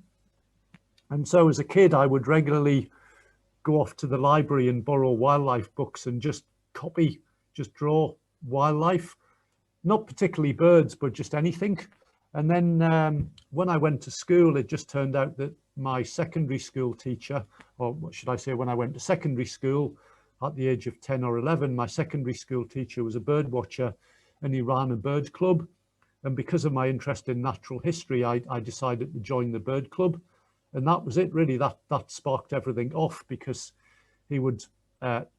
And so, as a kid, I would regularly go off to the library and borrow wildlife books and just draw wildlife, not particularly birds, but just anything. And then when I went to school, it just turned out that my secondary school teacher, or what should I say, when I went to secondary school at the age of 10 or 11, my secondary school teacher was a bird watcher, and he ran a bird club. And because of my interest in natural history, I decided to join the bird club. And that was it, really. That sparked everything off, because he would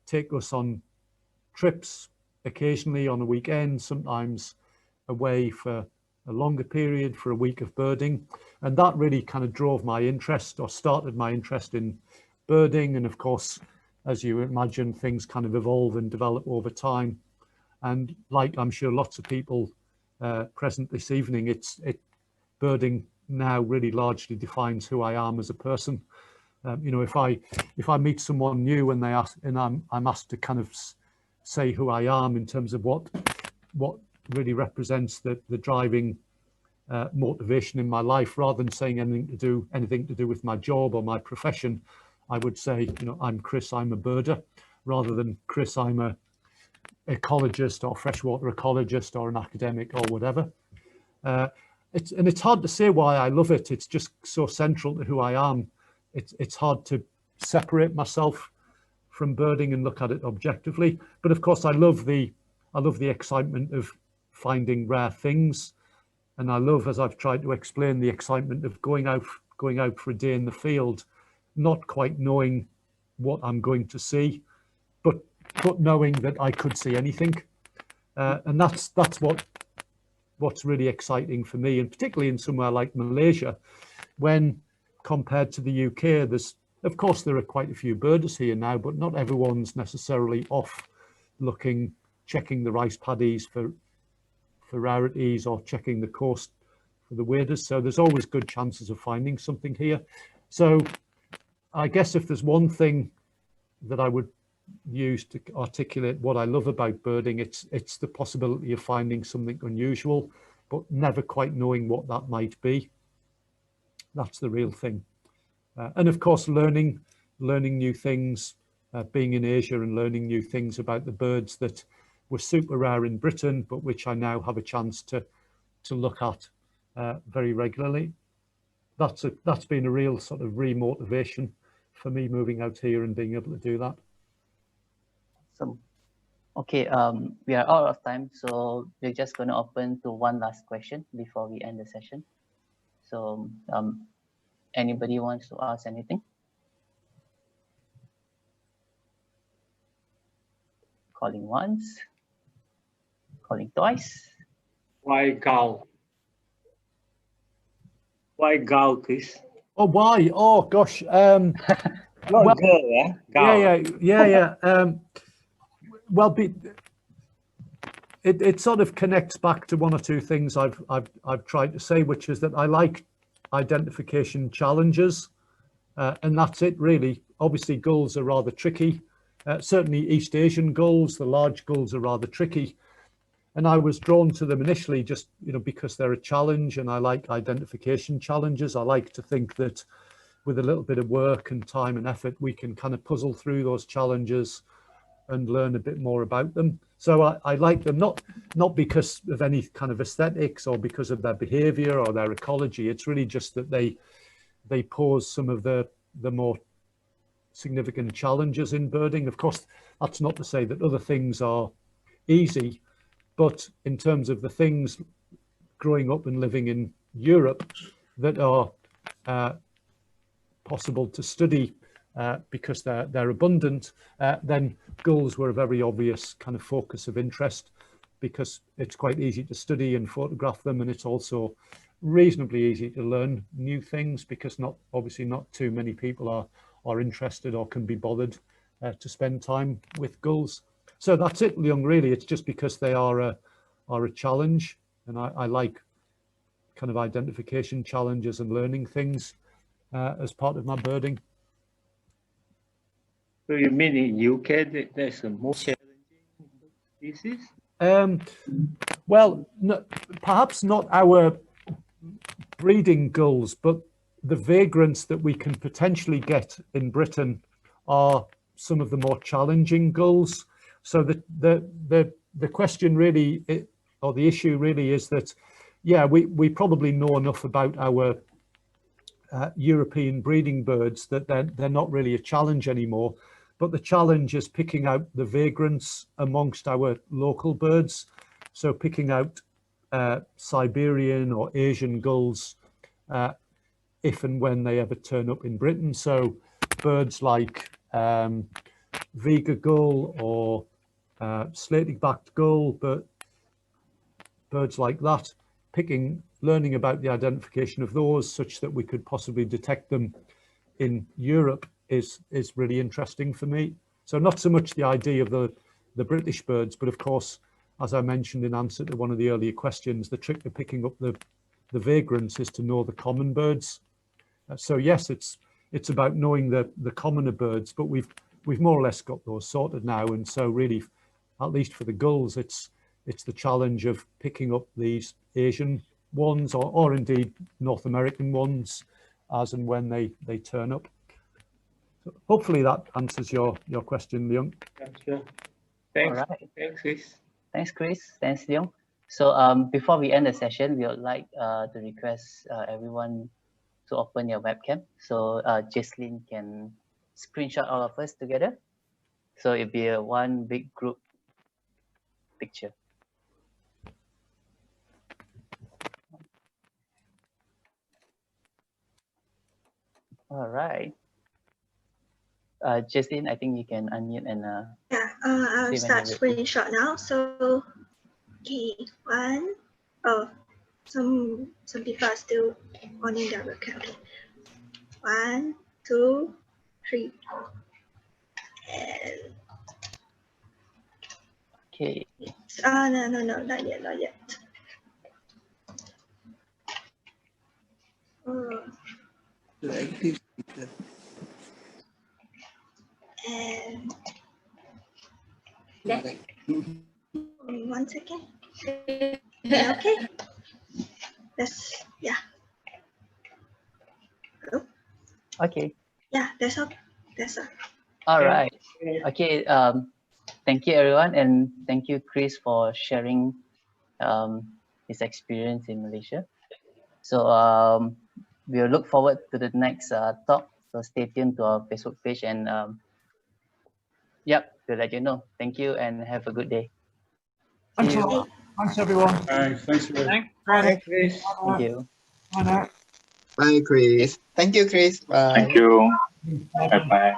take us on trips occasionally on a weekend, sometimes away for a longer period for a week of birding. And that really kind of drove my interest, or started my interest in birding. And of course, as you imagine, things kind of evolve and develop over time. And like I'm sure lots of people present this evening, birding now really largely defines who I am as a person. You know, if I meet someone new and I'm asked to kind of say who I am in terms of what really represents the driving motivation in my life, rather than saying anything to do with my job or my profession, I would say, you know, I'm Chris, I'm a birder, rather than Chris, I'm a ecologist or freshwater ecologist or an academic or whatever. It's hard to say why I love it. It's just so central to who I am. It's hard to separate myself from birding and look at it objectively. But of course, I love the excitement of finding rare things, and I love, as I've tried to explain, the excitement of going out for a day in the field, not quite knowing what I'm going to see, but knowing that I could see anything, and that's what's really exciting for me, and particularly in somewhere like Malaysia, when compared to the UK, of course there are quite a few birders here now, but not everyone's necessarily off checking the rice paddies for rarities or checking the coast for the waders. So there's always good chances of finding something here. So I guess if there's one thing that I would use to articulate what I love about birding, it's the possibility of finding something unusual, but never quite knowing what that might be. That's the real thing. And of course, learning new things, being in Asia and learning new things about the birds that were super rare in Britain, but which I now have a chance to look at very regularly. That's been a real sort of re-motivation for me moving out here and being able to do that. Awesome. Okay, we are out of time, so we're just going to open to one last question before we end the session. So anybody wants to ask anything? Calling once, calling twice. Why Gal? Why Gal, Chris? Oh, why? Oh, gosh. Not well, girl, yeah? Gal. Yeah. Well, it sort of connects back to one or two things I've tried to say, which is that I like identification challenges, and that's it really. Obviously, gulls are rather tricky. Certainly, East Asian gulls, the large gulls, are rather tricky, and I was drawn to them initially just because they're a challenge, and I like identification challenges. I like to think that with a little bit of work and time and effort, we can kind of puzzle through those challenges and learn a bit more about them. So I like them, not because of any kind of aesthetics or because of their behavior or their ecology. It's really just that they pose some of the more significant challenges in birding. Of course, that's not to say that other things are easy, but in terms of the things growing up and living in Europe that are possible to study because they're abundant, then gulls were a very obvious kind of focus of interest, because it's quite easy to study and photograph them, and it's also reasonably easy to learn new things, because obviously not too many people are interested or can be bothered to spend time with gulls. So that's it, Leung, really. It's just because they are a challenge, and I like kind of identification challenges and learning things as part of my birding. So you mean in UK there's a more challenging species? Well, no, perhaps not our breeding gulls, but the vagrants that we can potentially get in Britain are some of the more challenging gulls. So the question really, or the issue really, is that, yeah, we probably know enough about our European breeding birds that they're not really a challenge anymore. But the challenge is picking out the vagrants amongst our local birds. So picking out Siberian or Asian gulls if and when they ever turn up in Britain. So birds like Vega gull or slaty-backed gull, but birds like that, learning about the identification of those such that we could possibly detect them in Europe is really interesting for me. So not so much the idea of the British birds, but of course, as I mentioned in answer to one of the earlier questions, the trick to picking up the vagrants is to know the common birds. So yes, it's about knowing the commoner birds, but we've more or less got those sorted now. And so really, at least for the gulls, it's the challenge of picking up these Asian ones or indeed North American ones as and when they turn up. So hopefully that answers your question, Leung. Yeah, sure. Thanks. All right. Thanks, Chris. Thanks, Chris. Thanks, Leong. So before we end the session, we would like to request everyone to open your webcam. So Jaslyn can screenshot all of us together. So it'll be one big group picture. All right. Jaslyn, I think you can unmute and Yeah, I'll see when start you're ready. screenshot now. So, okay, some people are still on in their webcam. Okay. 1, 2, 3. And Okay. no, not yet. And one second. Yeah, okay. Yeah. Hello? Okay. Yeah, that's all. All right. Okay. Thank you, everyone, and thank you, Chris, for sharing his experience in Malaysia. So we'll look forward to the next talk. So stay tuned to our Facebook page, and yep, we'll let you know. Thank you, and have a good day. Thanks a lot. Thanks, everyone. Thanks, Thanks. Thanks, Chris. Thank you. Bye now. Bye, Chris. Thank you, Chris. Bye. Thank you. Bye bye.